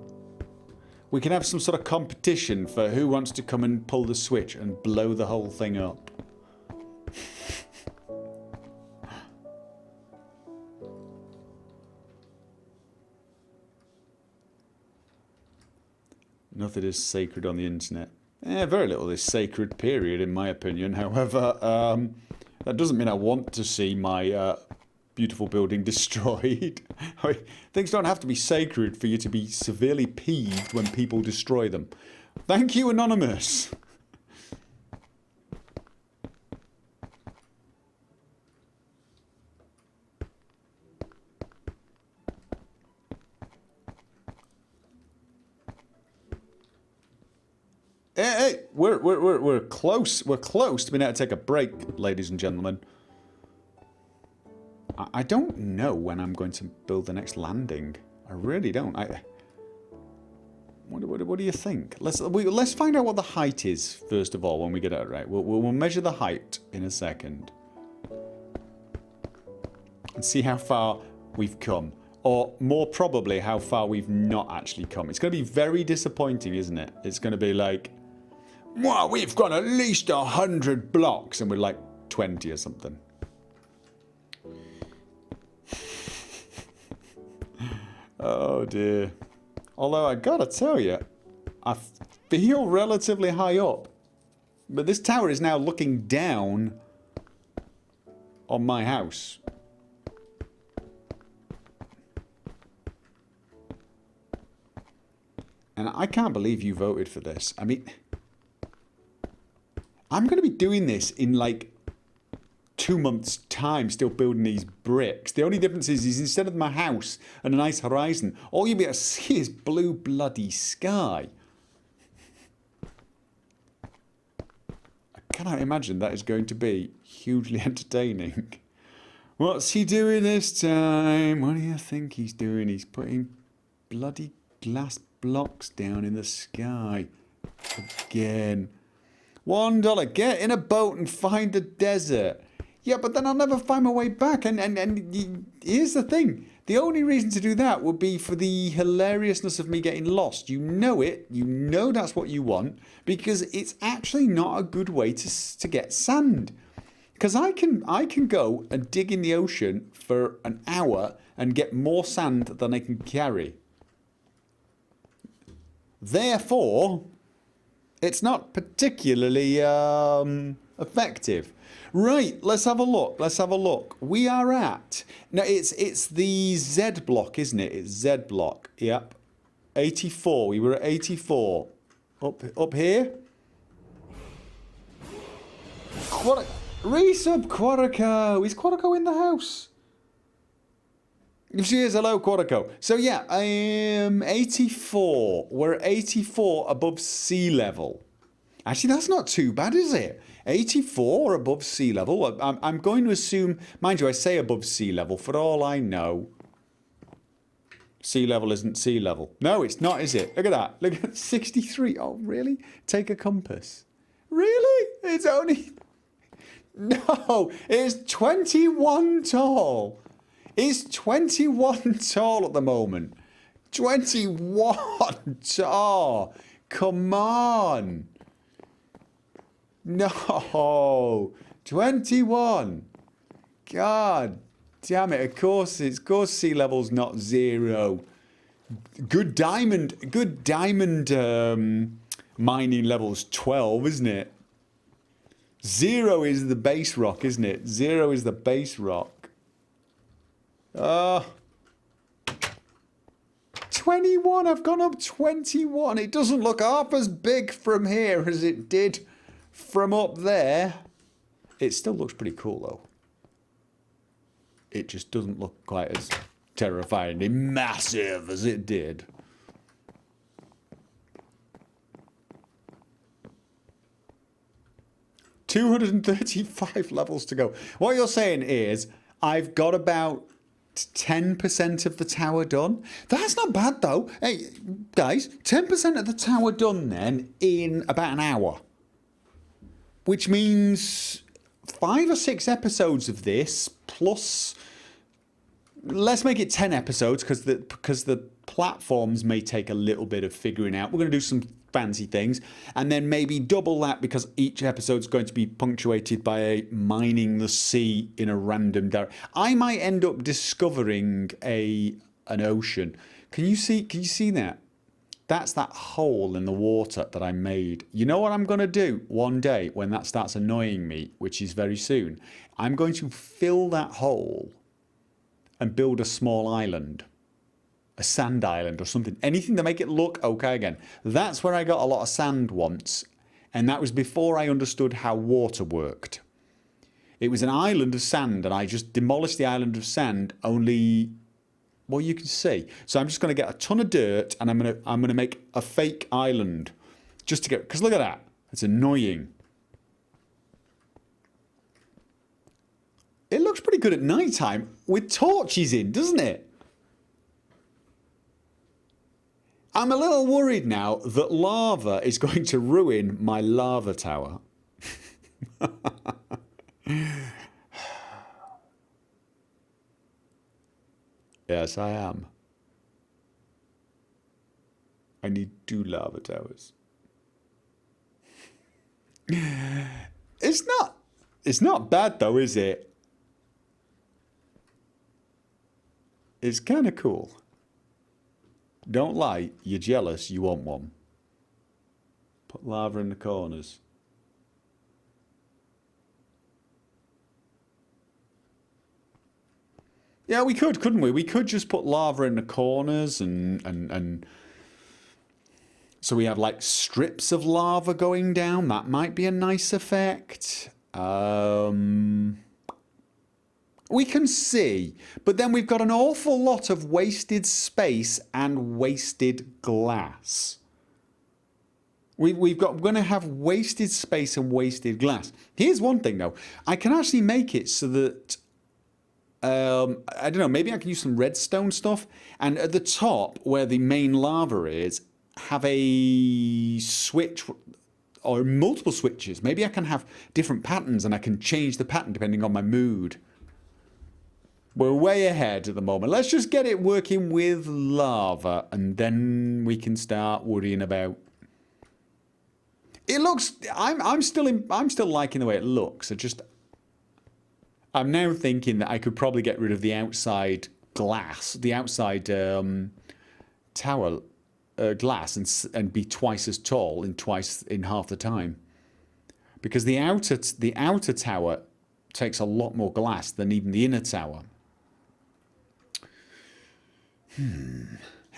We can have some sort of competition for who wants to come and pull the switch and blow the whole thing up. Nothing is sacred on the internet. Very little is sacred, period, in my opinion. However, that doesn't mean I want to see my beautiful building destroyed. I mean, things don't have to be sacred for you to be severely peeved when people destroy them. Thank you, Anonymous. Hey, we're close. We're close to being able to take a break, ladies and gentlemen. I don't know when I'm going to build the next landing. I really don't. What do you think? Let's find out what the height is first of all when we get it right. We'll measure the height in a second and see how far we've come, or more probably how far we've not actually come. It's going to be very disappointing, isn't it? It's going to be like, wow, we've got at least 100 blocks, and we're like 20 or something. Oh dear. Although I gotta tell you, I feel relatively high up. But this tower is now looking down on my house. And I can't believe you voted for this. I mean, I'm going to be doing this in like 2 months' time, still building these bricks. The only difference is instead of my house and a nice horizon, all you'll be able to see is blue bloody sky. I cannot imagine that is going to be hugely entertaining. What's he doing this time? What do you think he's doing? He's putting bloody glass blocks down in the sky. Again. $1. Get in a boat and find the desert. Yeah, but then I'll never find my way back. And here's the thing. The only reason to do that would be for the hilariousness of me getting lost. You know it. You know that's what you want. Because it's actually not a good way to get sand. Because I can go and dig in the ocean for an hour and get more sand than I can carry. Therefore, it's not particularly effective. Right, let's have a look. Let's have a look. We are at... No, it's the Z block, isn't it? It's Z block. Yep. 84. We were at 84. Up here. Resub Quarico. Is Quarico in the house? If she is, hello, Quarico. So yeah, I am 84. We're at 84 above sea level. Actually, that's not too bad, is it? 84 above sea level. I'm going to assume, mind you, I say above sea level. For all I know, sea level isn't sea level. No, it's not, is it? Look at that. Look at 63. Oh, really? Take a compass. Really? It's only... No, it's 21 tall. It's 21 tall at the moment. 21 tall. Come on. No. 21. God damn it. Of course sea level's not 0. Good diamond mining level's 12, isn't it? 0 is the base rock, isn't it? 0 is the base rock. 21. I've gone up 21. It doesn't look half as big from here as it did from up there. It still looks pretty cool, though. It just doesn't look quite as terrifyingly massive as it did. $235 levels to go. What you're saying is, I've got about 10% of the tower done. That's not bad, though. Hey, guys, 10% of the tower done then in about an hour. Which means 5 or 6 episodes of this, plus let's make it 10 episodes because the platforms may take a little bit of figuring out. We're going to do some fancy things, and then maybe double that because each episode is going to be punctuated by mining the sea in a random direction. I might end up discovering an ocean. Can you see that? That's that hole in the water that I made. You know what I'm going to do one day when that starts annoying me, which is very soon? I'm going to fill that hole and build a small island. A sand island or something. Anything to make it look okay again. That's where I got a lot of sand once. And that was before I understood how water worked. It was an island of sand and I just demolished the island of sand only... Well, you can see. So I'm just going to get a ton of dirt and I'm going to make a fake island. Just to get... Because look at that. It's annoying. It looks pretty good at night time with torches in, doesn't it? I'm a little worried now that lava is going to ruin my lava tower. Yes, I am. I need 2 lava towers. It's not bad though, is it? It's kind of cool. Don't lie, you're jealous, you want one. Put lava in the corners. Yeah, we could, couldn't we? We could just put lava in the corners and so we have like strips of lava going down. That might be a nice effect. We can see, but then we've got an awful lot of wasted space and wasted glass. We're going to have wasted space and wasted glass. Here's one thing though. I can actually make it so that, I don't know, maybe I can use some redstone stuff. And at the top where the main lava is, have a switch or multiple switches. Maybe I can have different patterns and I can change the pattern depending on my mood. We're way ahead at the moment. Let's just get it working with lava and then we can start worrying about... It looks... I'm still liking the way it looks. I'm now thinking that I could probably get rid of the outside glass, the outside tower glass and be twice as tall in half the time. Because the outer tower takes a lot more glass than even the inner tower.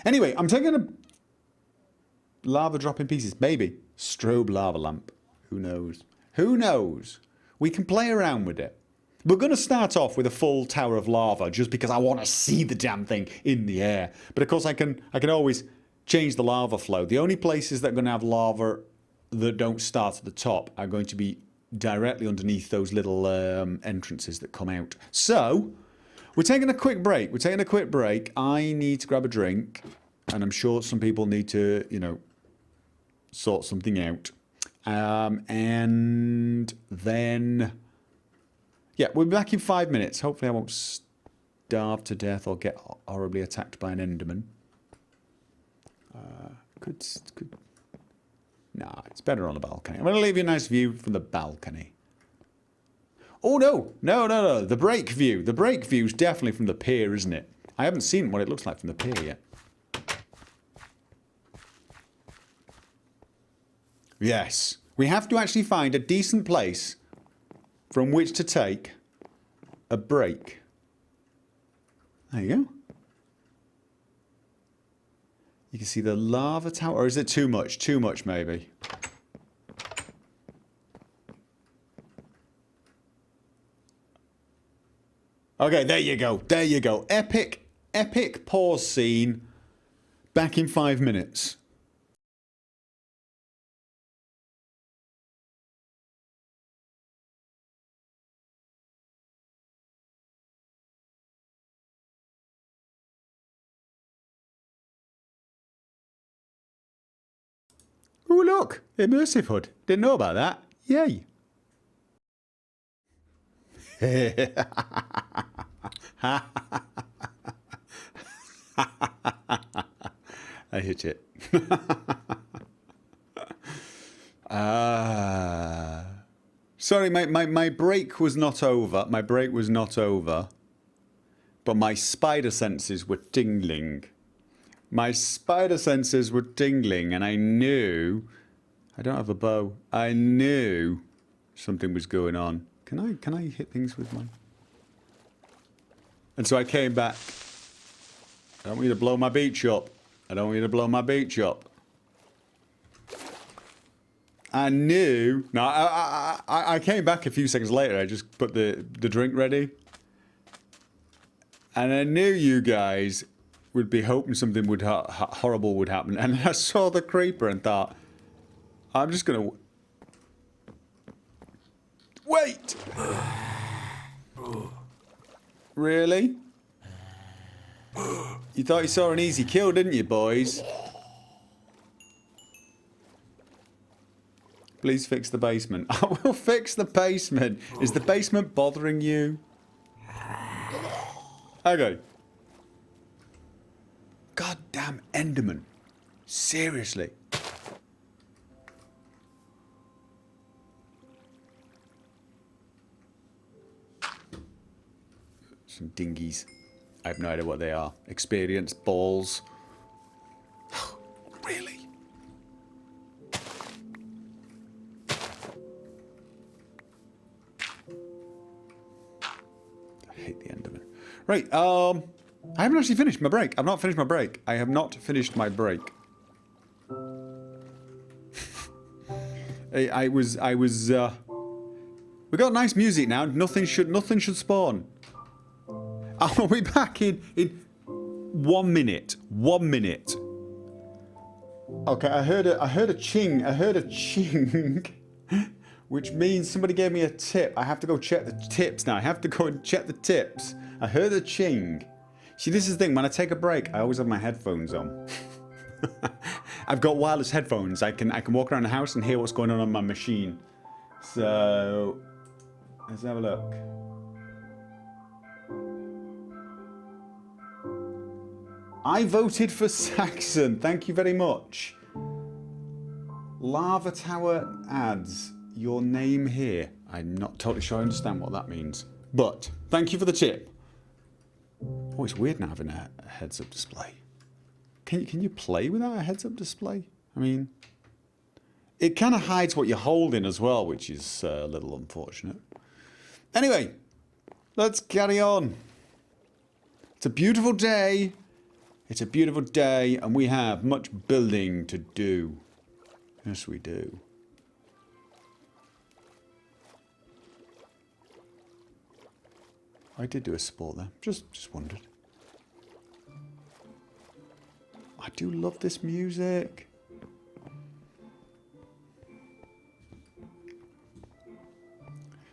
Anyway, I'm taking a lava drop in pieces. Maybe. Strobe lava lamp. Who knows? Who knows? We can play around with it. We're going to start off with a full tower of lava just because I want to see the damn thing in the air. But of course I can always change the lava flow. The only places that are going to have lava that don't start at the top are going to be directly underneath those little entrances that come out. So... we're taking a quick break. I need to grab a drink. And I'm sure some people need to, you know, sort something out. And then... yeah, we'll be back in 5 minutes. Hopefully I won't starve to death or get horribly attacked by an Enderman. Nah, it's better on the balcony. I'm going to leave you a nice view from the balcony. Oh, no. The break view. The break view's definitely from the pier, isn't it? I haven't seen what it looks like from the pier yet. Yes. We have to actually find a decent place from which to take a break. There you go. You can see the lava tower. Or is it too much? Too much, maybe. Okay, there you go. There you go. Epic pause scene. Back in 5 minutes. Oh, look. Immersive HUD. Didn't know about that. Yay. I hit it. Sorry, my break was not over. My break was not over. But my spider senses were tingling. My spider senses were tingling, and I knew... I don't have a bow. I knew something was going on. Can I hit things with my... And so I came back. I don't want you to blow my beach up. I don't want you to blow my beach up. I knew... No, I came back a few seconds later. I just put the drink ready. And I knew you guys would be hoping something would horrible would happen. And I saw the creeper and thought, I'm just going to... Wait! Really? You thought you saw an easy kill, didn't you, boys? Please fix the basement. I will fix the basement. Is the basement bothering you? Okay. Goddamn Enderman. Seriously. Some dinghies. I have no idea what they are. Experience balls. Really? I hate the Enderman. Right, I haven't actually finished my break. I've not finished my break. I have not finished my break. I was, we got nice music now. Nothing should spawn. I'll be back in 1 minute. 1 minute. Okay, I heard a ching. I heard a ching. Which means somebody gave me a tip. I have to go check the tips now. I have to go and check the tips. I heard a ching. See, this is the thing. When I take a break, I always have my headphones on. I've got wireless headphones. I can walk around the house and hear what's going on my machine. So, let's have a look. I voted for Saxon. Thank you very much. Lava Tower adds your name here. I'm not totally sure I understand what that means. But, thank you for the tip. Oh, it's weird now having a heads-up display. Can you play without a heads-up display? I mean, it kind of hides what you're holding as well, which is a little unfortunate. Anyway, let's carry on. It's a beautiful day. It's a beautiful day, and we have much building to do. Yes, we do. I did do a sport there. Just wondered. I do love this music.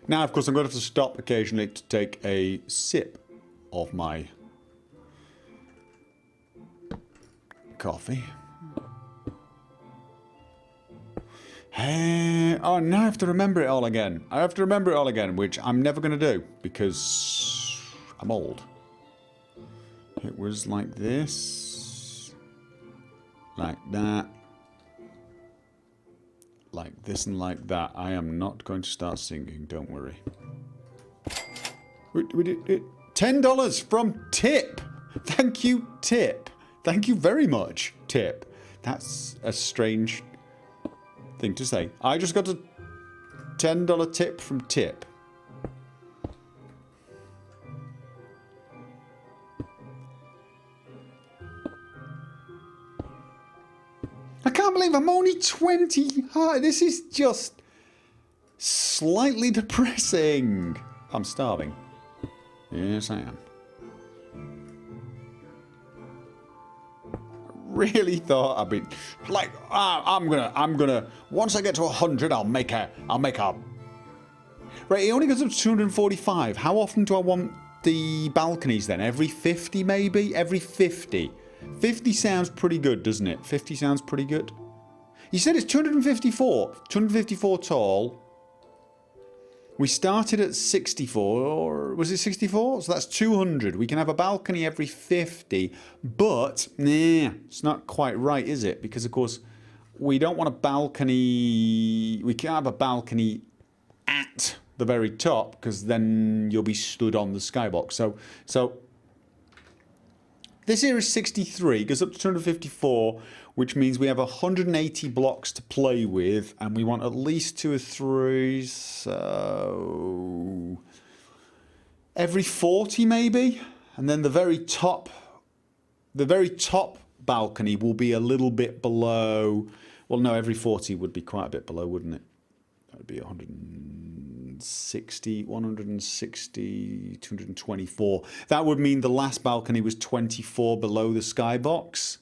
Now, of course, I'm going to have to stop occasionally to take a sip of my coffee. Oh, now I have to remember it all again. I have to remember it all again, which I'm never going to do because I'm old. It was like this, like that, like this and like that. I am not going to start singing, don't worry. $10 from Tip. Thank you, Tip. Thank you very much, Tip. That's a strange thing to say. I just got a $10 tip from Tip. I can't believe I'm only 20 high. This is just slightly depressing. I'm starving. Yes, I am. Really thought I'd be like, I'm gonna once I get to 100 I'll make a right. It only goes up to 245. How often do I want the balconies then? Every 50 maybe? Every 50. 50 sounds pretty good, doesn't it? 50 sounds pretty good. You said it's 254 tall, We started at 64, or was it 64? So that's 200. We can have a balcony every 50, but it's not quite right, is it? Because of course, we don't want a balcony. We can't have a balcony at the very top because then you'll be stood on the skybox. So this here is 63, goes up to 254, which means we have 180 blocks to play with, and we want at least 2 or 3, so every 40 maybe, and then the very top balcony will be a little bit below. Well, no, every 40 would be quite a bit below, wouldn't it? That would be 160, 160, 224. That would mean the last balcony was 24 below the skybox.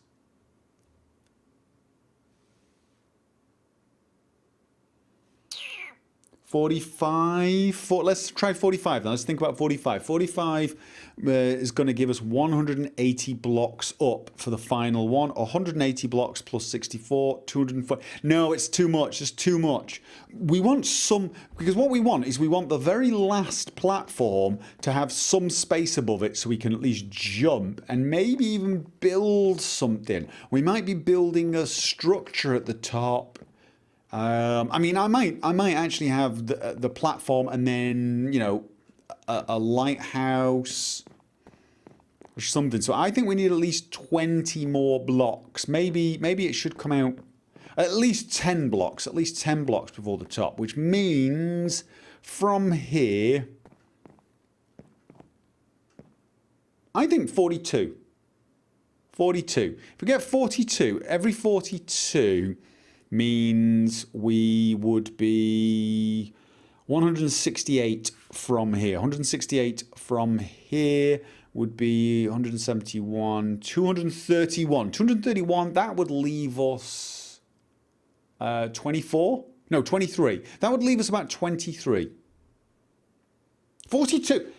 Let's try 45 now. Let's think about 45. 45 is going to give us 180 blocks up for the final one. 180 blocks plus 64, 240. No, it's too much. It's too much. We want some, because what we want is we want the very last platform to have some space above it so we can at least jump and maybe even build something. We might be building a structure at the top. I mean, I might actually have the platform and then, you know, a lighthouse or something. So I think we need at least 20 more blocks. Maybe it should come out at least 10 blocks. At least 10 blocks before the top, which means from here, I think 42. 42. If we get 42, every 42 means we would be 168 from here. 168 from here would be 171, 231. 231, that would leave us 24? No, 23. That would leave us about 23. 42.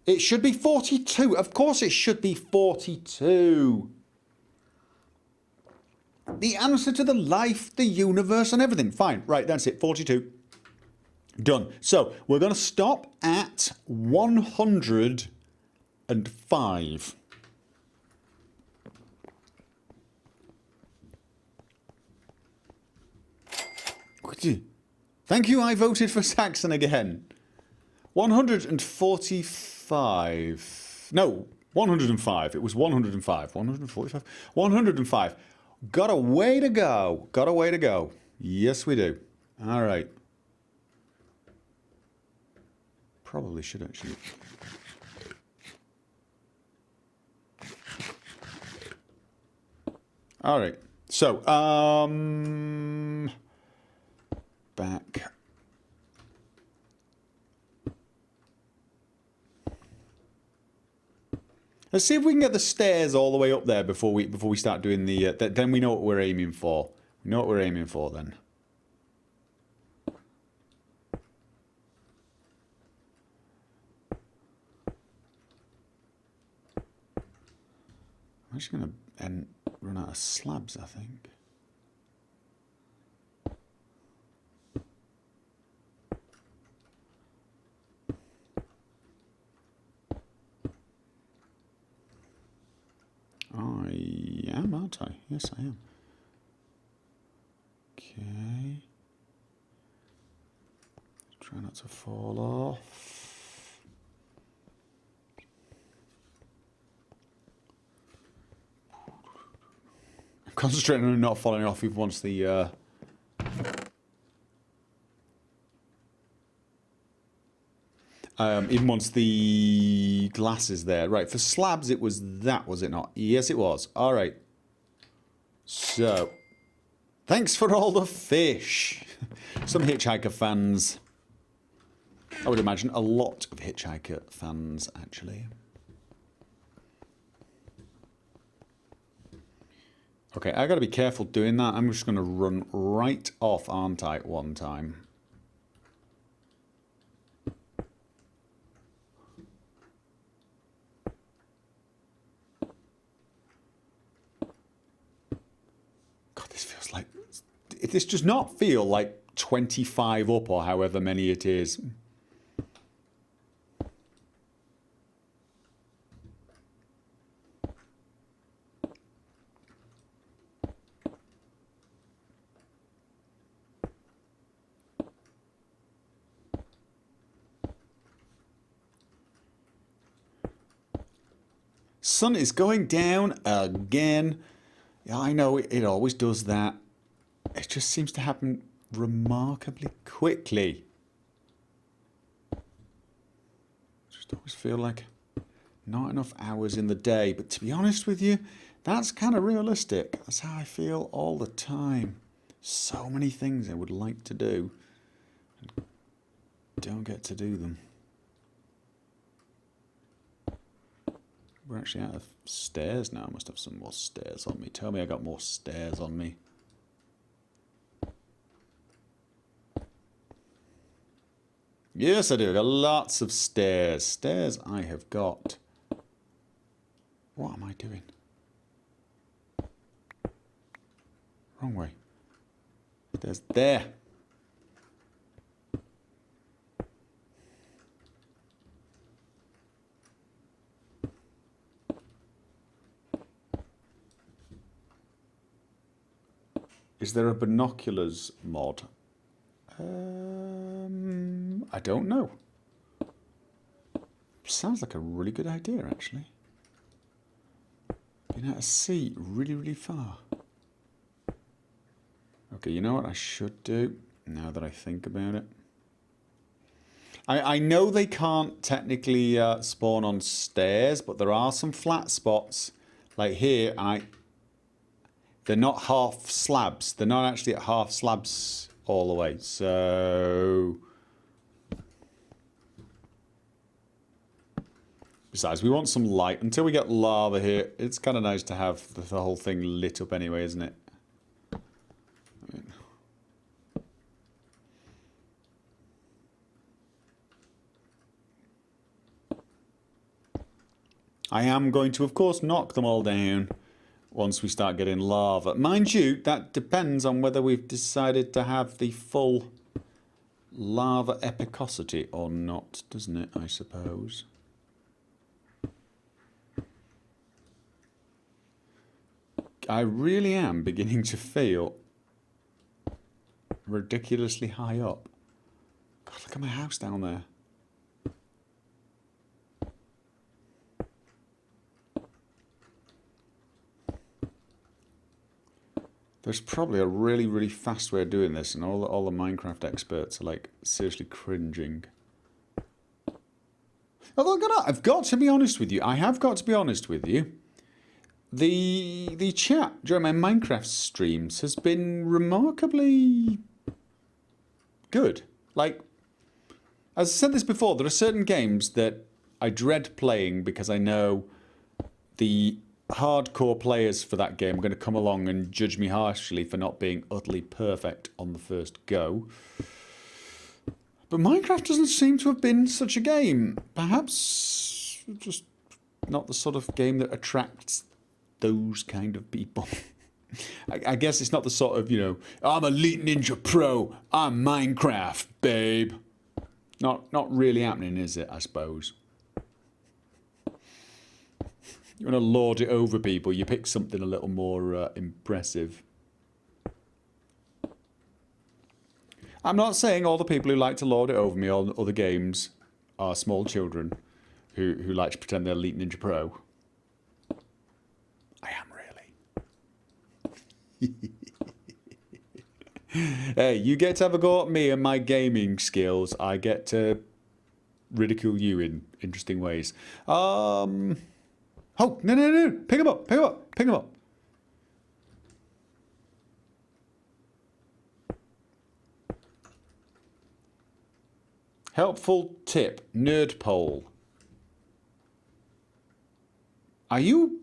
It should be 42. Of course it should be 42. The answer to the life, the universe, and everything. Fine. Right, that's it. 42. Done. So, we're going to stop at 105. Thank you, I voted for Saxon again. 145. No, 105. It was 105. 145. 105. Got a way to go. Got a way to go. Yes, we do. All right. Probably should actually. All right. So, back. Let's see if we can get the stairs all the way up there before we start doing the. Then we know what we're aiming for. We know what we're aiming for then. I'm just gonna run out of slabs, I think. I am, aren't I? Yes, I am. Okay. Try not to fall off. I'm concentrating on not falling off even once the even once the glass is there. Right, for slabs it was that, was it not? Yes, it was. All right. So, thanks for all the fish. Some Hitchhiker fans. I would imagine a lot of Hitchhiker fans, actually. Okay, I gotta be careful doing that. I'm just gonna run right off, aren't I, one time. This does not feel like 25 up or however many it is. sun is going down again. Yeah, I know it always does that. It just seems to happen remarkably quickly. Just always feel like not enough hours in the day. But to be honest with you, that's kind of realistic. That's how I feel all the time. So many things I would like to do and don't get to do them. We're actually out of stairs now. I must have some more stairs on me. Tell me I got more stairs on me. Yes, I do. I got lots of stairs. Stairs I have got. What am I doing? Wrong way. Stairs there. Is there a binoculars mod? I don't know. Sounds like a really good idea, actually. Being able to see really, really far. Okay, you know what I should do, now that I think about it? I know they can't technically spawn on stairs, but there are some flat spots. Like here, they're not half slabs. They're not actually at half slabs all the way, so... Besides, we want some light. Until we get lava here, it's kind of nice to have the whole thing lit up anyway, isn't it? I am going to, of course, knock them all down once we start getting lava. Mind you, that depends on whether we've decided to have the full lava epicosity or not, doesn't it, I suppose? I really am beginning to feel ridiculously high up. God, look at my house down there. There's probably a really, really fast way of doing this, and all the Minecraft experts are like seriously cringing. Although I've got to be honest with you. I have got to be honest with you. The chat during my Minecraft streams has been remarkably good. Like, as I said this before, there are certain games that I dread playing because I know the hardcore players for that game are going to come along and judge me harshly for not being utterly perfect on the first go. But Minecraft doesn't seem to have been such a game. Perhaps just not the sort of game that attracts those kind of people. I guess it's not the sort of, you know, I'm Elite Ninja Pro, I'm Minecraft, babe. Not really happening, is it, I suppose? You want to lord it over people, you pick something a little more impressive. I'm not saying all the people who like to lord it over me on other games are small children who like to pretend they're Elite Ninja Pro. I am really. Hey, you get to have a go at me and my gaming skills. I get to ridicule you in interesting ways. Oh, no. Pick him up. Helpful tip. Nerd poll. Are you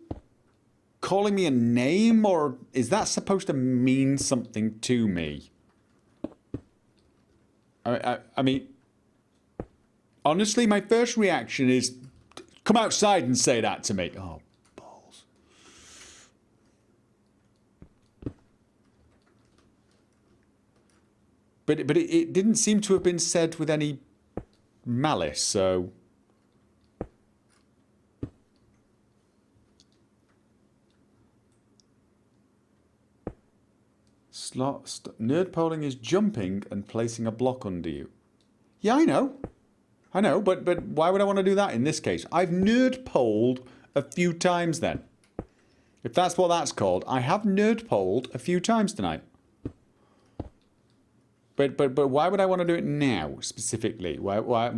calling me a name, or is that supposed to mean something to me? I mean, honestly, my first reaction is, come outside and say that to me. Oh, balls. But it didn't seem to have been said with any malice, so... Nerd polling is jumping and placing a block under you. Yeah, I know, but why would I want to do that in this case? I've nerd polled a few times then. If that's what that's called. I have nerd poled a few times tonight. But why would I want to do it now, specifically? Why? I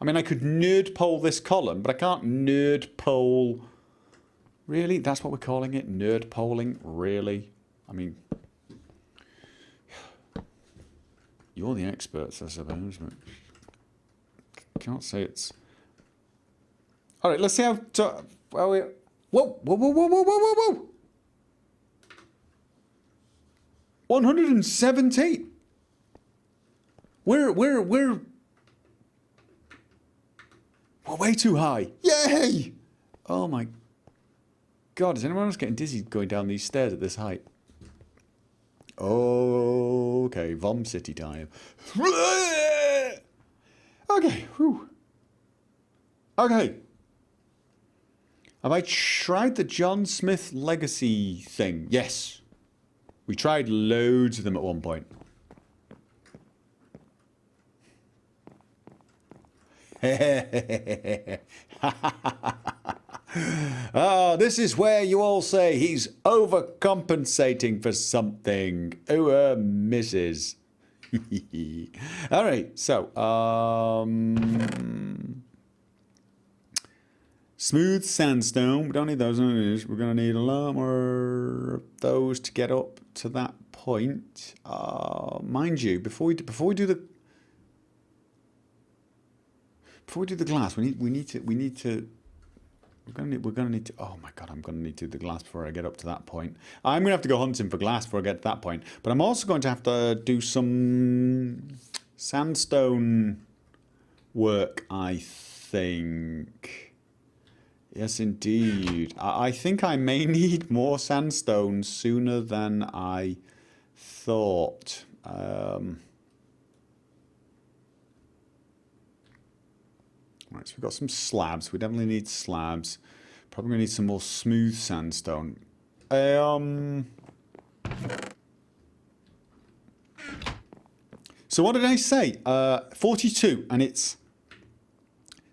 mean, I could nerd pole this column, but I can't nerd pole... Really? That's what we're calling it? Nerd polling? Really? I mean... You're the experts, I suppose, but... Can't say it's... Alright, let's see how... Whoa! Whoa, whoa, whoa, whoa, whoa, whoa, whoa! 117! We're way too high. Yay! Oh my God, is anyone else getting dizzy going down these stairs at this height? Okay, Vom City time. Okay, whew. Okay. Have I tried the John Smith Legacy thing? Yes. We tried loads of them at one point. Oh, this is where you all say he's overcompensating for something. Oh, Mrs. All right, so smooth sandstone. We don't need those. We're going to need a lot more of those to get up to that point. Mind you, before we do the glass, we're gonna need to. Oh my God, I'm gonna need to do the glass before I get up to that point. I'm gonna have to go hunting for glass before I get to that point. But I'm also going to have to do some sandstone work, I think. Yes, indeed. I think I may need more sandstone sooner than I thought. Right, so we've got some slabs. We definitely need slabs. Probably going to need some more smooth sandstone. So what did I say? 42, and it's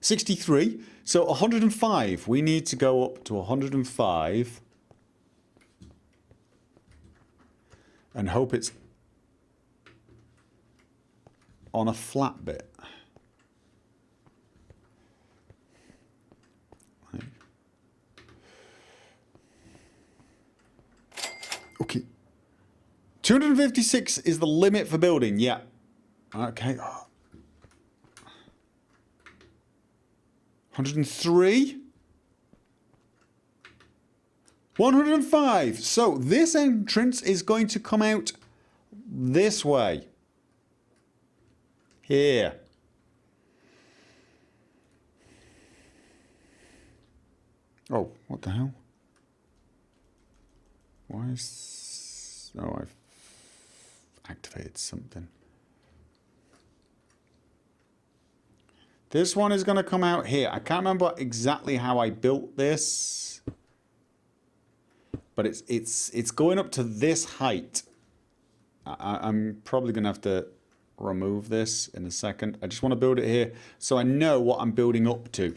63. So 105. We need to go up to 105. And hope it's on a flat bit. Okay. 256 is the limit for building. Yeah. Okay. 103. 105. So this entrance is going to come out this way. Here. Oh, what the hell? Why is... Oh, I've activated something. This one is going to come out here. I can't remember exactly how I built this. But it's going up to this height. I'm probably going to have to remove this in a second. I just want to build it here so I know what I'm building up to.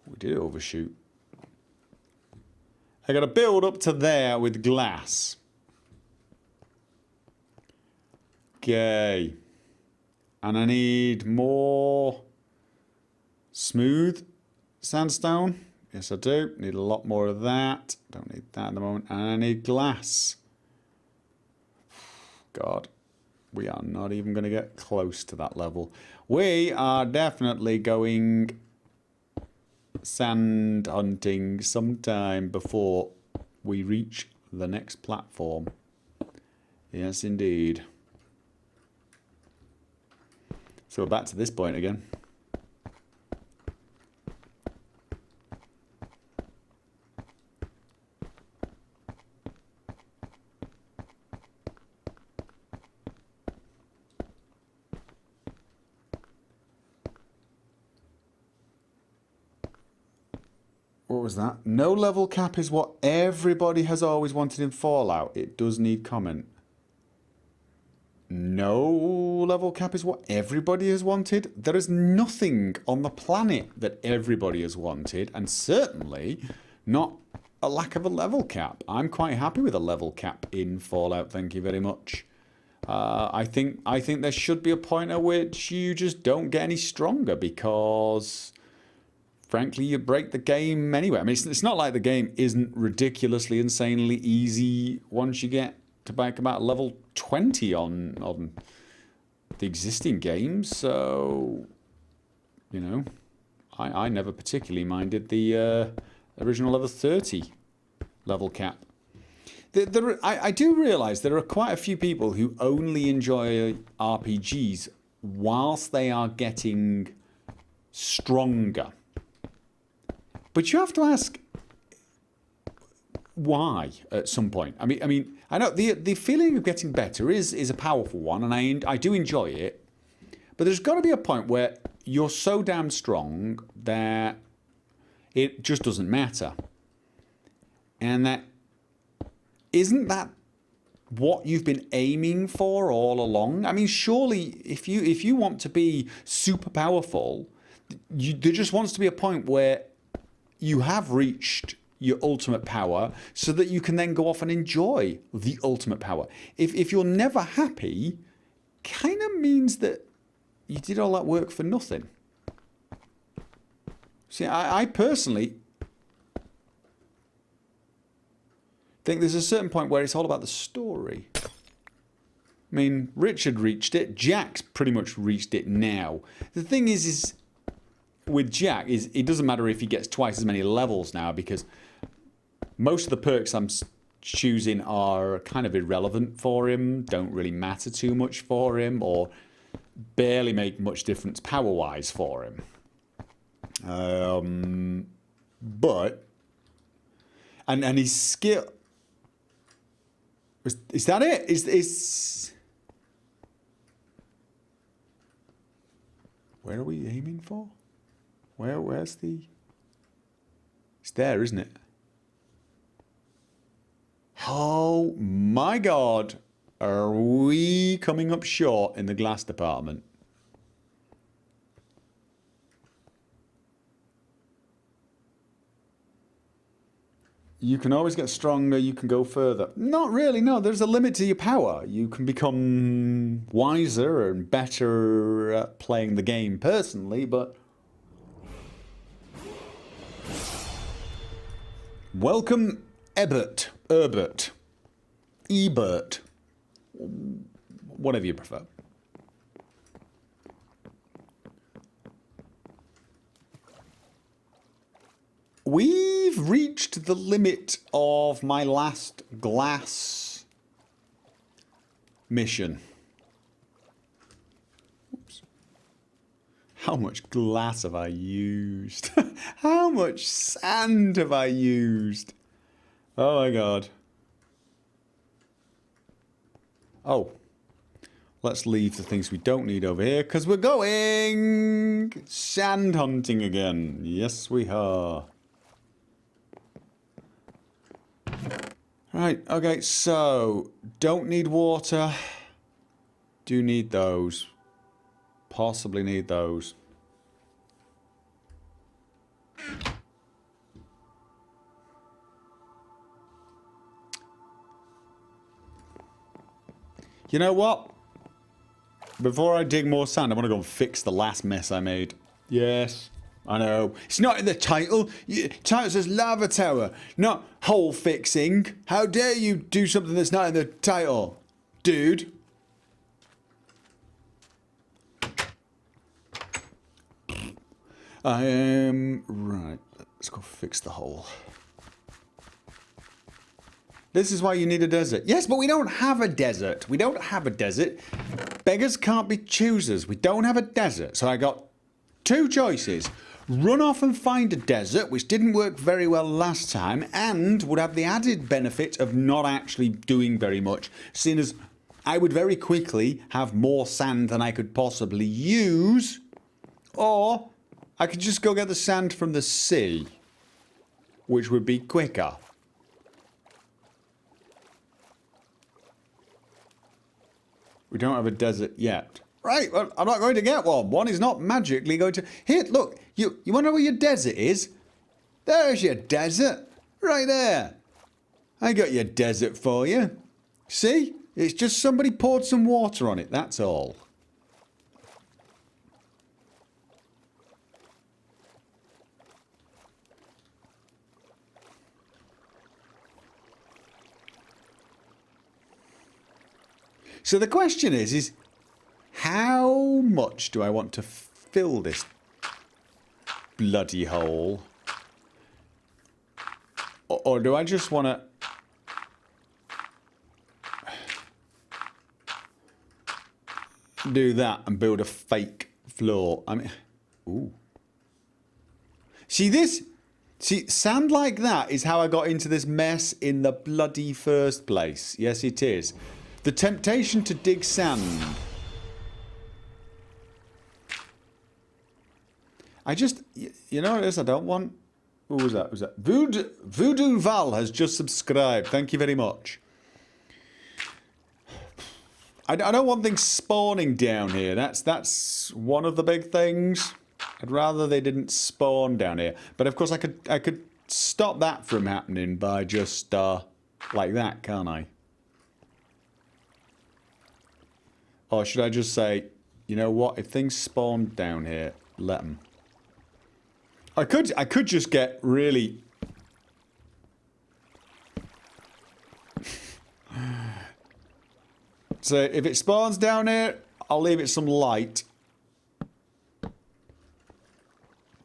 We did overshoot. I got to build up to there with glass. Okay. And I need more smooth sandstone. Yes, I do. Need a lot more of that. Don't need that at the moment. And I need glass. God. We are not even going to get close to that level. We are definitely going sand hunting sometime before we reach the next platform. Yes, indeed. So we're back to this point again. What was that? No level cap is what everybody has always wanted in Fallout. It does need comment. no level cap is what everybody has wanted. There is nothing on the planet that everybody has wanted, and certainly not a lack of a level cap. I'm quite happy with a level cap in Fallout, thank you very much. I think there should be a point at which you just don't get any stronger because, frankly, you break the game anyway. I mean, it's not like the game isn't ridiculously, insanely easy once you get to back about level 20 on the existing games. So, you know, I never particularly minded the original level 30 level cap. I do realise there are quite a few people who only enjoy RPGs whilst they are getting stronger. But you have to ask why at some point. I mean, I know the feeling of getting better is a powerful one, and I do enjoy it. But there's got to be a point where you're so damn strong that it just doesn't matter. And that isn't that what you've been aiming for all along? I mean, surely if you want to be super powerful, there just wants to be a point where you have reached your ultimate power so that you can then go off and enjoy the ultimate power. If you're never happy, kind of means that you did all that work for nothing. See, I personally think there's a certain point where it's all about the story. I mean, Richard reached it. Jack's pretty much reached it now. The thing is with Jack, it doesn't matter if he gets twice as many levels now, because most of the perks I'm choosing are kind of irrelevant for him, don't really matter too much for him, or barely make much difference power-wise for him. But... And his skill... Is that it? Is where are we aiming for? Where's the... It's there, isn't it? Oh my god. Are we coming up short in the glass department? You can always get stronger, you can go further. Not really, no. There's a limit to your power. You can become wiser and better at playing the game personally, but... Welcome, Ebert. Whatever you prefer. We've reached the limit of my last glass mission. Oops. How much glass have I used? How much sand have I used? Oh my god. Oh. Let's leave the things we don't need over here, because we're going sand hunting again. Yes, we are. Right, okay, so don't need water. Do need those. Possibly need those. You know what? Before I dig more sand, I want to go and fix the last mess I made. Yes. I know. It's not in the title. The title says lava tower, not hole fixing. How dare you do something that's not in the title, dude? Right. Let's go fix the hole. This is why you need a desert. Yes, but we don't have a desert. We don't have a desert. Beggars can't be choosers. We don't have a desert. So I got two choices. Run off and find a desert, which didn't work very well last time, and would have the added benefit of not actually doing very much, seeing as I would very quickly have more sand than I could possibly use, or I could just go get the sand from the sea, which would be quicker. We don't have a desert yet. Right, well, I'm not going to get one. One is not magically going to... Here, look, you want to know where your desert is? There's your desert. Right there. I got your desert for you. See? It's just somebody poured some water on it, that's all. So the question is how much do I want to fill this bloody hole? Or do I just want to... do that and build a fake floor? I mean... Ooh. See, sand like that is how I got into this mess in the bloody first place. Yes, it is. The temptation to dig sand. I just... You know what it is I don't want? Who was that? Who was that? Voodoo Val has just subscribed. Thank you very much. I don't want things spawning down here. That's one of the big things. I'd rather they didn't spawn down here. But of course I could stop that from happening by just like that, can't I? Or should I just say, you know what? If things spawn down here, let them. I could just get really... So if it spawns down here, I'll leave it some light.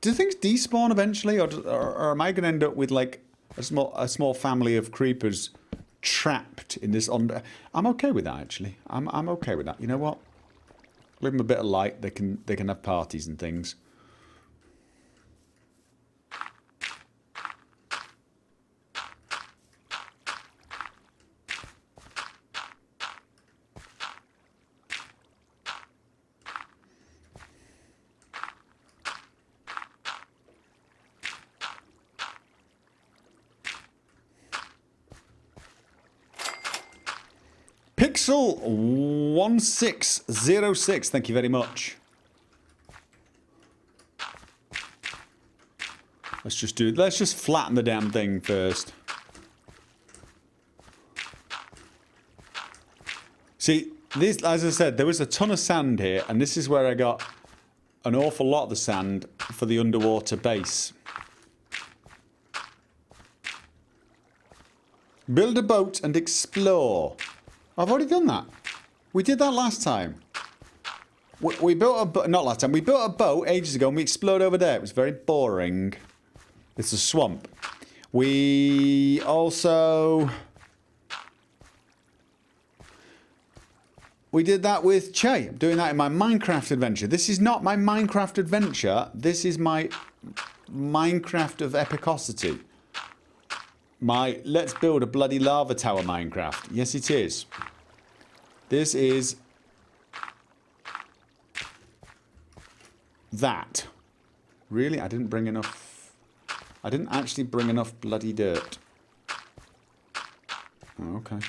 Do things despawn eventually, or am I going to end up with like a small family of creepers trapped in this? I'm okay with that actually. I'm okay with that. You know what? Leave them a bit of light. They can have parties and things. Pixel1606, thank you very much. Let's just flatten the damn thing first. See, this, as I said, there was a ton of sand here, and this is where I got an awful lot of the sand for the underwater base. Build a boat and explore. I've already done that. We did that last time. We built a boat, not last time, we built a boat ages ago and we explored over there. It was very boring. It's a swamp. We also... We did that with Che. I'm doing that in my Minecraft adventure. This is not my Minecraft adventure. This is my Minecraft of epicosity. My let's build a bloody lava tower Minecraft. Yes, it is. This is that. Really? I didn't bring enough. I didn't actually bring enough bloody dirt. Oh, okay.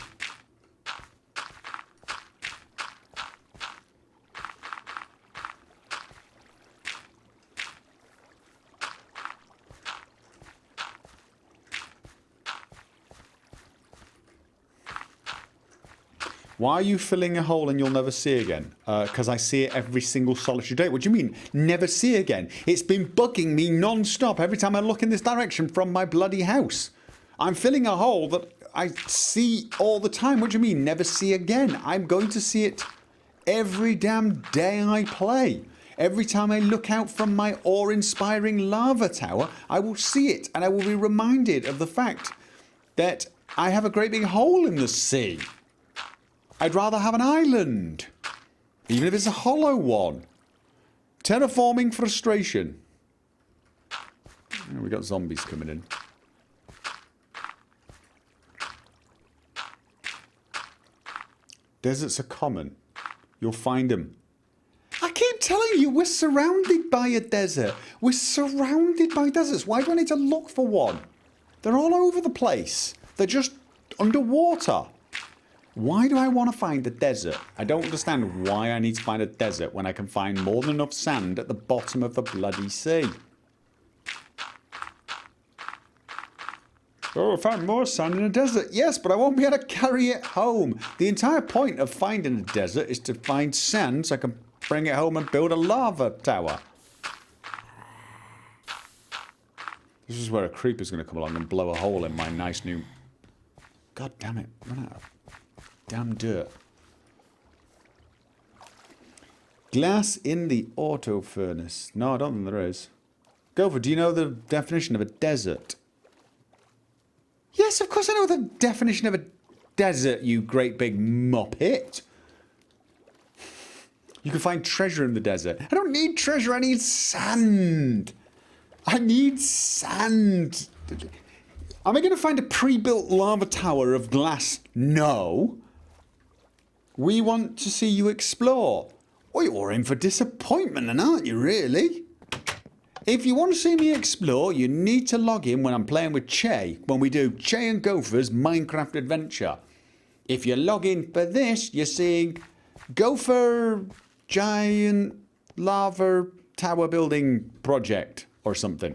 Why are you filling a hole and you'll never see again? Because I see it every single solitary day. What do you mean, never see again? It's been bugging me non-stop every time I look in this direction from my bloody house. I'm filling a hole that I see all the time. What do you mean, never see again? I'm going to see it every damn day I play. Every time I look out from my awe-inspiring lava tower, I will see it and I will be reminded of the fact that I have a great big hole in the sea. I'd rather have an island, even if it's a hollow one. Terraforming frustration. Oh, we got zombies coming in. Deserts are common. You'll find them. I keep telling you, we're surrounded by a desert. We're surrounded by deserts. Why do I need to look for one? They're all over the place. They're just underwater. Why do I want to find a desert? I don't understand why I need to find a desert when I can find more than enough sand at the bottom of the bloody sea. Oh, I found more sand in a desert. Yes, but I won't be able to carry it home. The entire point of finding a desert is to find sand so I can bring it home and build a lava tower. This is where a creeper's going to come along and blow a hole in my nice new... God damn it. Run out of damn dirt. Glass in the auto furnace. No, I don't think there is. Gopher, do you know the definition of a desert? Yes, of course I know the definition of a desert, you great big muppet. You can find treasure in the desert. I don't need treasure, I need sand. I need sand. Am I going to find a pre-built lava tower of glass? No. We want to see you explore. Oh, you're in for disappointment, aren't you, really? If you want to see me explore, you need to log in when I'm playing with Che, when we do Che and Gopher's Minecraft adventure. If you log in for this, you're seeing Gopher Giant Lava Tower Building Project or something.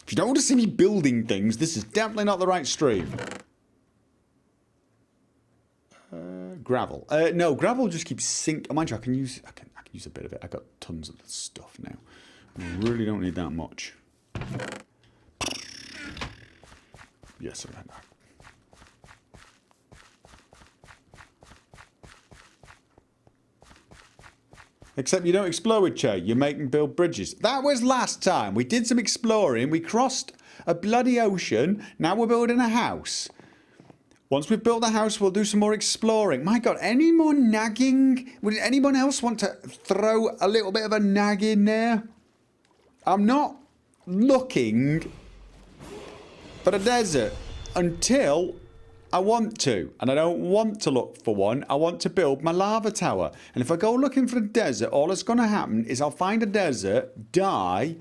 If you don't want to see me building things, this is definitely not the right stream. Gravel. No, gravel just keeps sinking. Mind you, I can use a bit of it. I got tons of stuff now. I really don't need that much. Yes, I know. Except you don't explore with Che. You make and build bridges. That was last time. We did some exploring. We crossed a bloody ocean. Now we're building a house. Once we've built the house, we'll do some more exploring. My God, any more nagging? Would anyone else want to throw a little bit of a nag in there? I'm not looking for a desert until I want to. And I don't want to look for one. I want to build my lava tower. And if I go looking for a desert, all that's going to happen is I'll find a desert, die,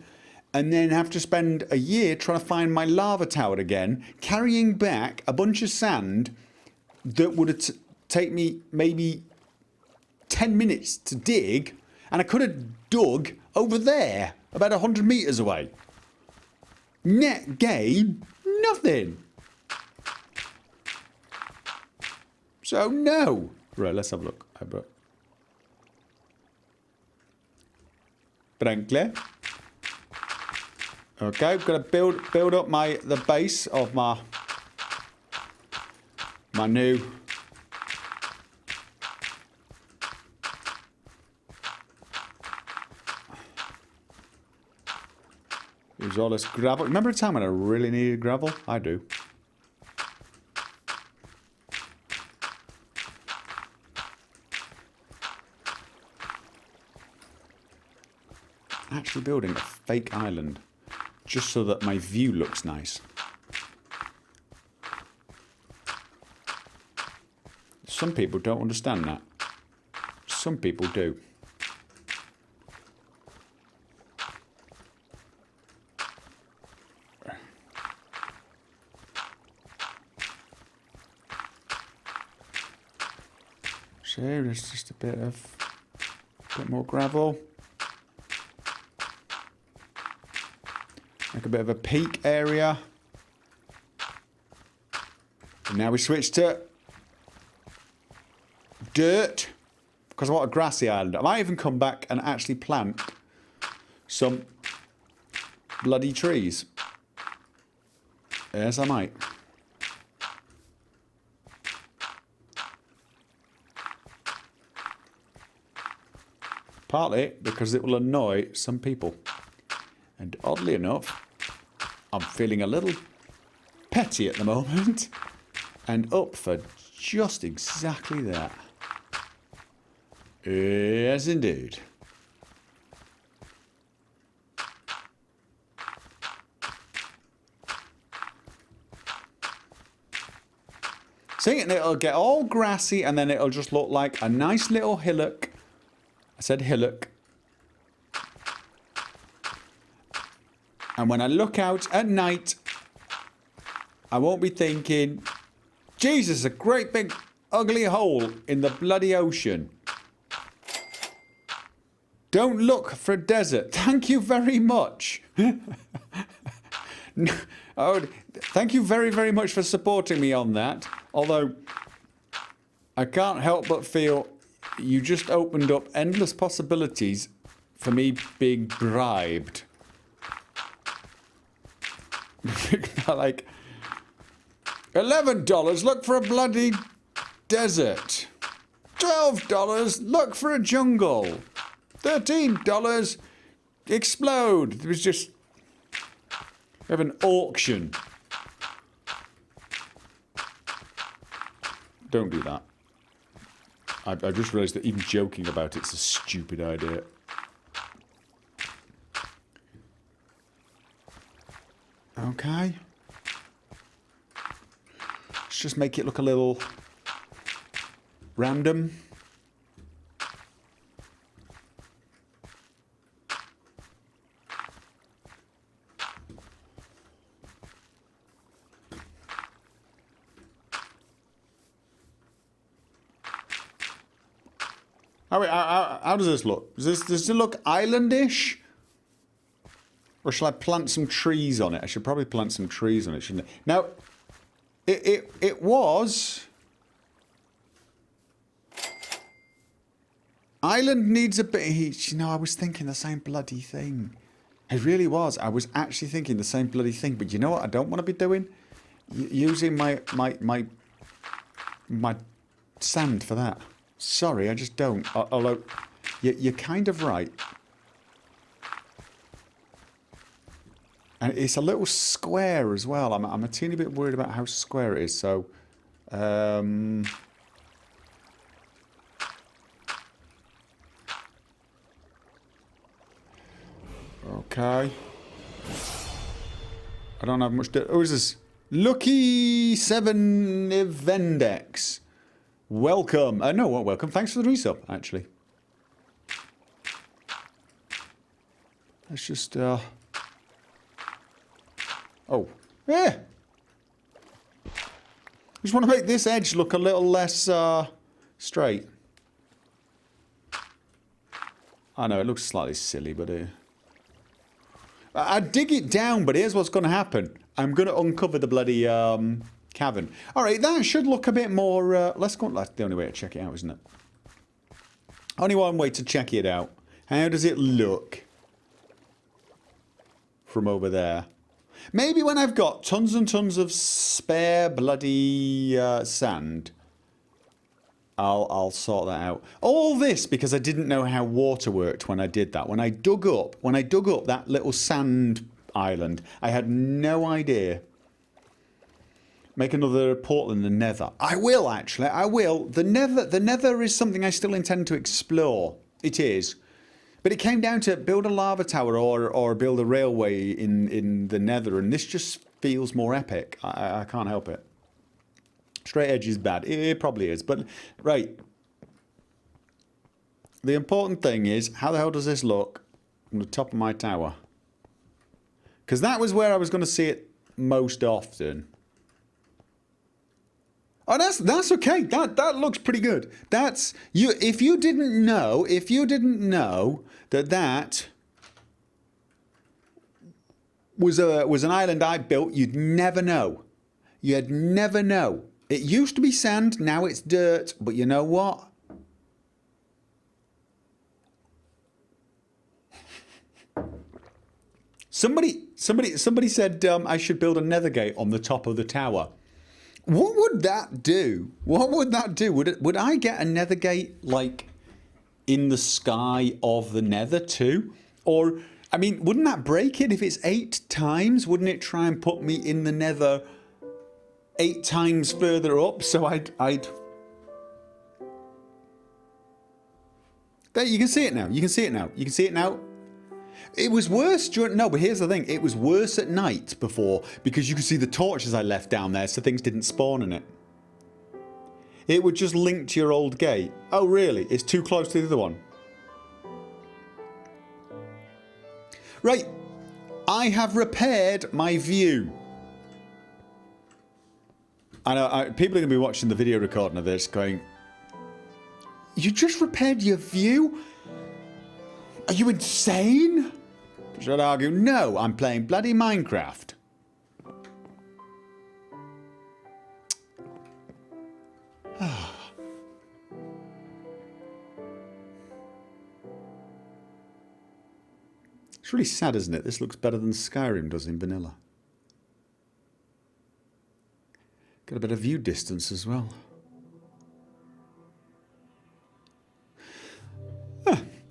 and then have to spend a year trying to find my lava tower again, carrying back a bunch of sand that would take me maybe 10 minutes to dig, and I could have dug over there, about 100 meters away. Net gain, nothing. So no. Right, let's have a look. Frankly. Okay, I'm gonna build up the base of my new use all this gravel. Remember a time when I really needed gravel? I do. Actually building a fake island. Just so that my view looks nice. Some people don't understand that. Some people do. So there's just a bit more gravel. Like a bit of a peak area. And now we switch to dirt. Because I want a grassy island. I might even come back and actually plant some bloody trees. Yes, I might. Partly because it will annoy some people. And oddly enough, I'm feeling a little petty at the moment. And up for just exactly that. Yes, indeed. See, and it'll get all grassy and then it'll just look like a nice little hillock. I said hillock. And when I look out at night, I won't be thinking, Jesus, a great big ugly hole in the bloody ocean. Don't look for a desert. Thank you very much. Oh, thank you very, very much for supporting me on that. Although, I can't help but feel you just opened up endless possibilities for me being bribed. Like, $11, look for a bloody desert. $12, look for a jungle. $13, explode. It was just... We have an auction. Don't do that. I just realised that even joking about it's a stupid idea. Okay. Let's just make it look a little random. How does this look? Does it look islandish? Or shall I plant some trees on it? I should probably plant some trees on it, shouldn't I? Now, it was... Island needs a bit of heat. You know, I was thinking the same bloody thing. It really was. I was actually thinking the same bloody thing. But you know what I don't want to be doing? Using my sand for that. Sorry, I just don't. Although, you're kind of right. And it's a little square as well. I'm a teeny bit worried about how square it is. So, okay. I don't have much to... Oh, is this? Lucky 7 Evendex. Welcome. No, well, welcome. Thanks for the resub, actually. Let's just, Oh. Yeah. Just want to make this edge look a little less, straight. I know, it looks slightly silly, but, I dig it down, but here's what's going to happen. I'm going to uncover the bloody, cavern. Alright, that should look a bit more... let's go... That's the only way to check it out, isn't it? Only one way to check it out. How does it look from over there? Maybe when I've got tons and tons of spare bloody sand, I'll sort that out. All this because I didn't know how water worked when I did that. When I dug up that little sand island, I had no idea. Make another portal in the nether. I will, actually. I will. The nether is something I still intend to explore. It is. But it came down to build a lava tower or build a railway in the nether. And this just feels more epic. I can't help it. Straight edge is bad. It probably is. But, right. The important thing is, how the hell does this look from the top of my tower? Because that was where I was going to see it most often. Oh, that's okay. That looks pretty good. That's you. If you didn't know that was an island I built, you'd never know. You'd never know. It used to be sand, now it's dirt. But you know what? Somebody said I should build a nether gate on the top of the tower. What would that do? What would that do? Would I get a nether gate, like, in the sky of the nether too? Or, I mean, wouldn't that break it if it's 8 times? Wouldn't it try and put me in the nether 8 times further up? So I'd... There, you can see it now. You can see it now. You can see it now. It was worse during... No, but here's the thing. It was worse at night before because you could see the torches I left down there so things didn't spawn in it. It would just link to your old gate. Oh, really? It's too close to the other one. Right. I have repaired my view. I know people are going to be watching the video recording of this going, you just repaired your view? Are you insane? Should I argue, no, I'm playing bloody Minecraft. It's really sad, isn't it? This looks better than Skyrim does in vanilla. Got a bit of view distance as well.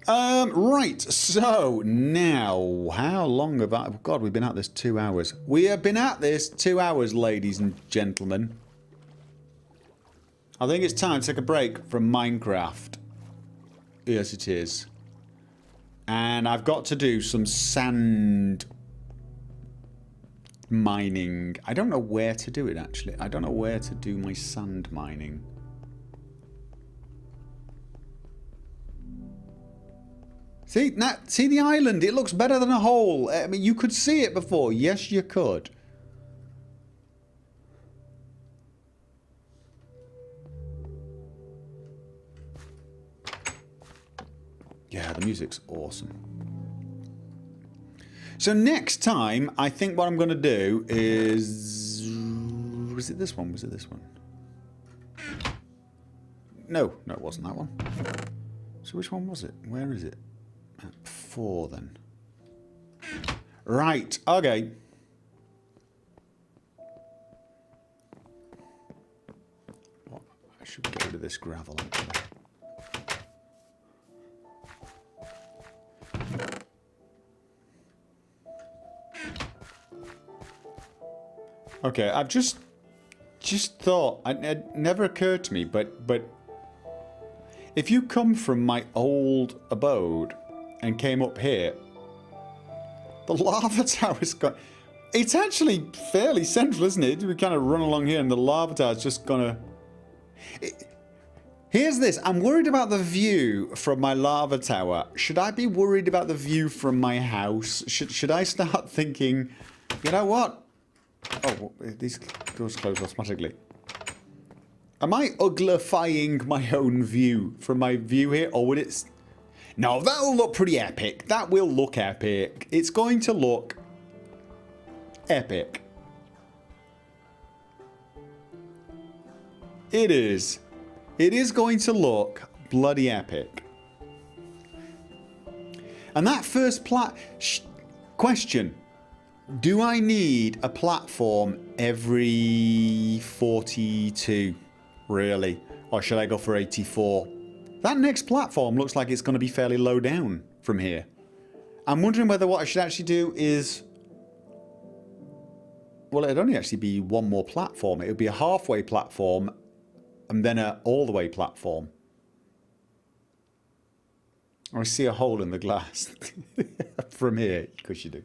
Right, so now, how long have I... God, we've been at this 2 hours. We have been at this 2 hours, ladies and gentlemen. I think it's time to take a break from Minecraft. Yes, it is. And I've got to do some sand mining. I don't know where to do it, actually. I don't know where to do my sand mining. See the island? It looks better than a hole. I mean, you could see it before. Yes, you could. Yeah, the music's awesome. So next time, I think what I'm going to do is... Was it this one? Was it this one? No, it wasn't that one. So which one was it? Where is it? 4 then. Right, okay. What? I should get rid of this gravel actually. Okay, I've just thought, it never occurred to me, but if you come from my old abode and came up here, the lava tower's got... It's actually fairly central, isn't it? We kind of run along here and the lava tower's just gonna... Here's this. I'm worried about the view from my lava tower. Should I be worried about the view from my house? Should I start thinking, you know what? Oh, these doors close automatically. Am I uglifying my own view from my view here? Or would it... No, that'll look pretty epic. That will look epic. It's going to look epic. It is. It is going to look bloody epic. And that first question. Do I need a platform every 42, really? Or should I go for 84? That next platform looks like it's going to be fairly low down from here. I'm wondering whether what I should actually do is... Well, it'd only actually be one more platform. It would be a halfway platform and then an all-the-way platform. I see a hole in the glass from here, because you do.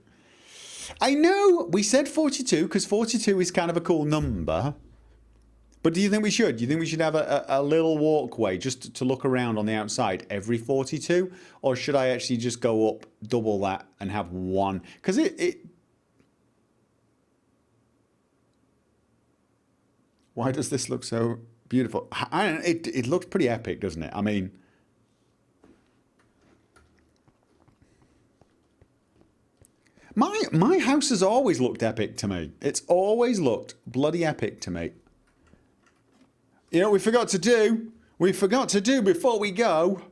I know we said 42 because 42 is kind of a cool number. But do you think we should? Do you think we should have a little walkway just to look around on the outside every 42? Or should I actually just go up double that and have one? Because Why does this look so beautiful? It looks pretty epic, doesn't it? I mean... My house has always looked epic to me. It's always looked bloody epic to me. You know what we forgot to do? We forgot to do before we go.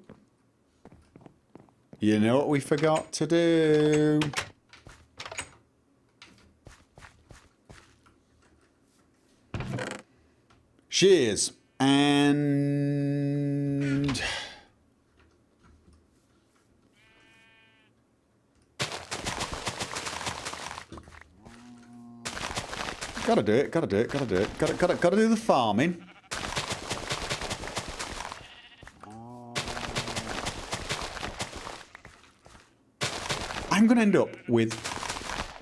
You know what we forgot to do? Shears. And... Gotta do it. Gotta do the farming. I'm gonna end up with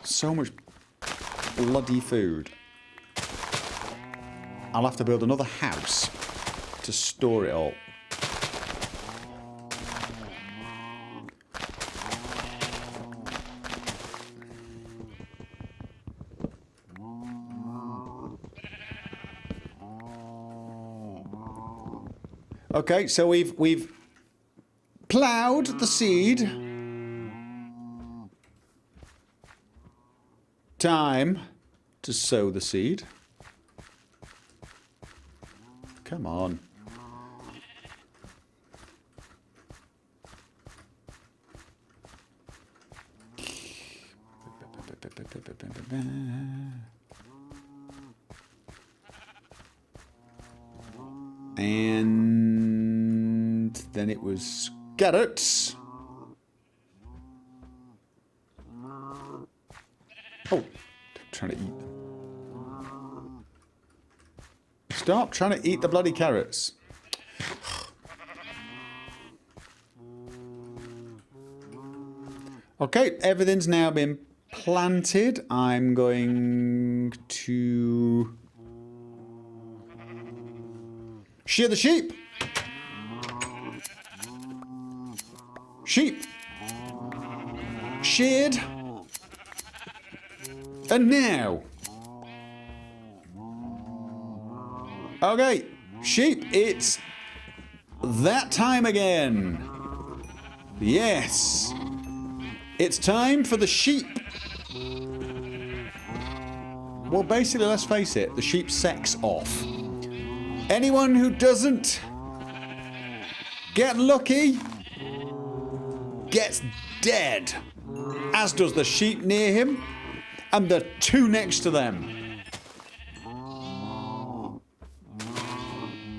so much bloody food. I'll have to build another house to store it all. Okay, so we've ploughed the seed. Time to sow the seed. Come on. And then it was carrots. Oh, trying to eat. Stop trying to eat the bloody carrots. Okay, everything's now been planted. I'm going to shear the sheep. Sheep. Sheared. And now. Okay, sheep, it's that time again. Yes. It's time for the sheep. Well, basically, let's face it, the sheep sex off. Anyone who doesn't get lucky gets dead. As does the sheep near him and the two next to them.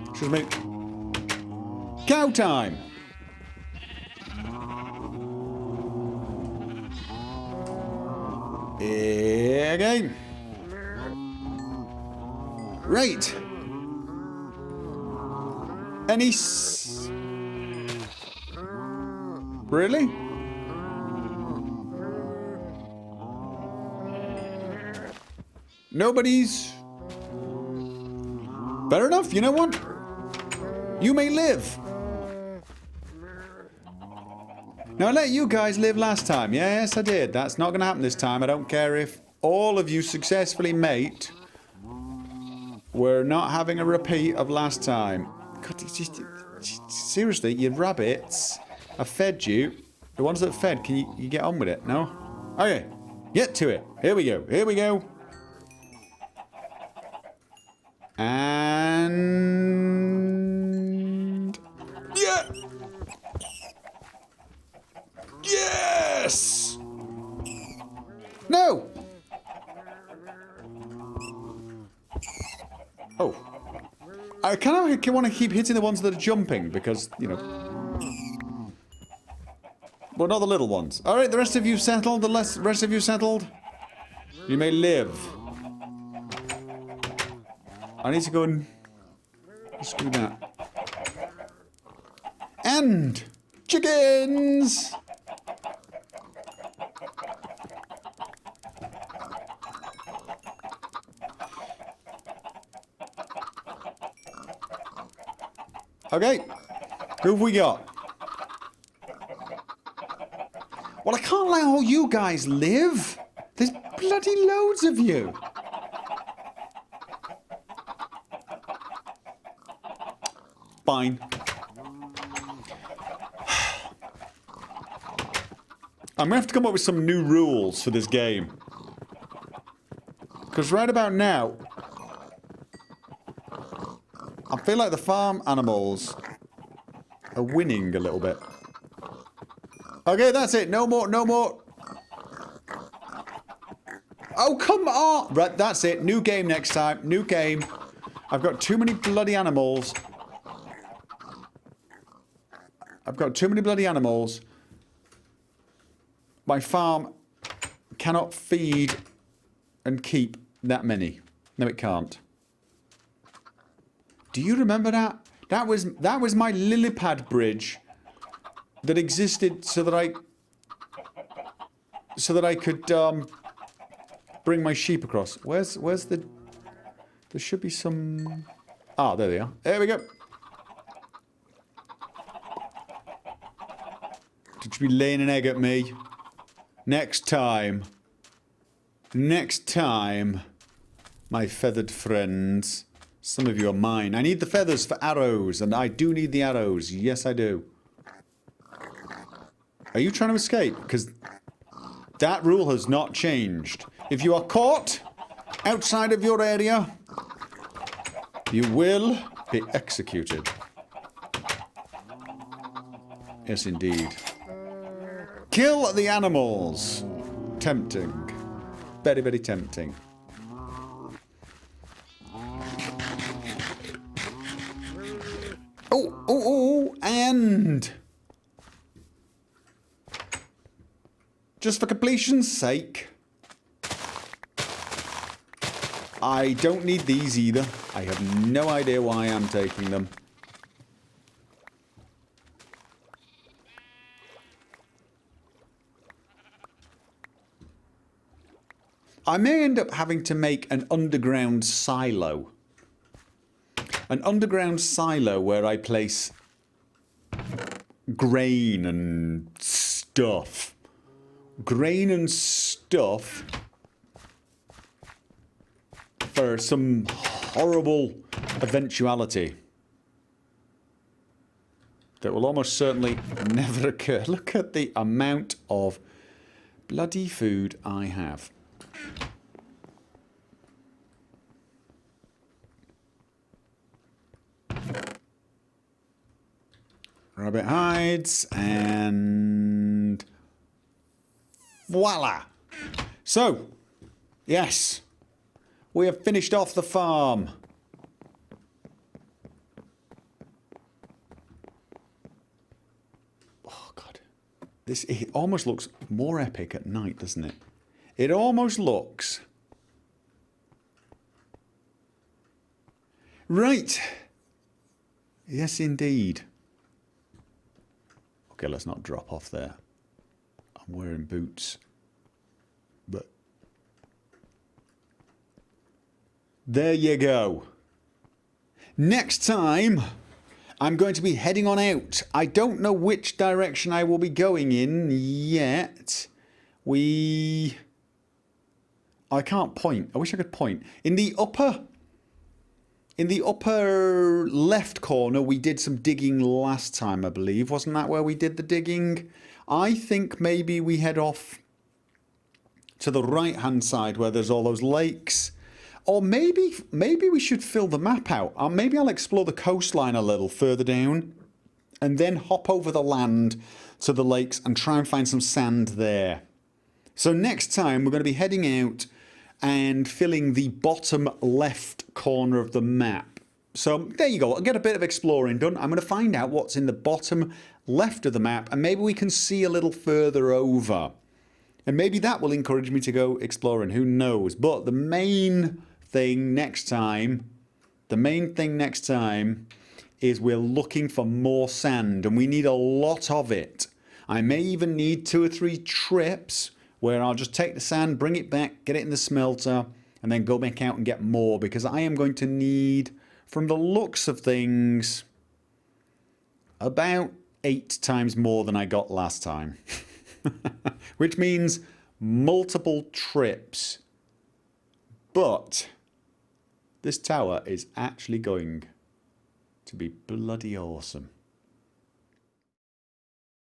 Excuse me. Cow time. Okay. Right. Any really? Nobody's... Fair enough, you know what? You may live. Now, I let you guys live last time. Yes, I did. That's not going to happen this time. I don't care if all of you successfully mate. We're not having a repeat of last time. God, seriously, you rabbits. I fed you. The ones that fed, can you get on with it? No? Okay, get to it. Here we go. Here we go. And... yeah! Yes! No! Oh. I kind of want to keep hitting the ones that are jumping because, you know... Well, not the little ones. Alright, the rest of you settled? The rest of you settled? You may live. I need to go and screw that. And chickens! Okay, who have we got? Well, I can't let all you guys live. There's bloody loads of you. Fine. I'm going to have to come up with some new rules for this game. Because right about now, I feel like the farm animals are winning a little bit. Okay, that's it. No more, no more. Oh, come on. Right, that's it. New game next time. New game. I've got too many bloody animals. I've got too many bloody animals. My farm cannot feed and keep that many. No, it can't. Do you remember that? That was my lily pad bridge that existed so that I could bring my sheep across. Where's the... There should be some... Ah, there they are. There we go. Did you be laying an egg at me? Next time. Next time, my feathered friends. Some of you are mine. I need the feathers for arrows, and I do need the arrows. Yes, I do. Are you trying to escape? Because that rule has not changed. If you are caught outside of your area, you will be executed. Yes, indeed. Kill the animals. Tempting. Very, very tempting. Oh, and just for completion's sake, I don't need these either. I have no idea why I'm taking them. I may end up having to make an underground silo. An underground silo where I place grain and stuff. Grain and stuff for some horrible eventuality that will almost certainly never occur. Look at the amount of bloody food I have. Rabbit hides, and voila! So, yes, we have finished off the farm. Oh God, it almost looks more epic at night, doesn't it? It almost looks. Right. Yes, indeed. Okay, let's not drop off there. I'm wearing boots. But there you go. Next time, I'm going to be heading on out. I don't know which direction I will be going in yet. I can't point. I wish I could point. In the upper left corner, we did some digging last time, I believe. Wasn't that where we did the digging? I think maybe we head off to the right-hand side where there's all those lakes. Or maybe we should fill the map out. Or maybe I'll explore the coastline a little further down and then hop over the land to the lakes and try and find some sand there. So next time, we're going to be heading out and filling the bottom left corner of the map. So there you go. I'll get a bit of exploring done. I'm going to find out what's in the bottom left of the map, and maybe we can see a little further over. And maybe that will encourage me to go exploring. Who knows? But the main thing next time is we're looking for more sand, and we need a lot of it. I may even need 2 or 3 trips where I'll just take the sand, bring it back, get it in the smelter, and then go back out and get more, because I am going to need, from the looks of things, about 8 times more than I got last time. Which means multiple trips. But this tower is actually going to be bloody awesome.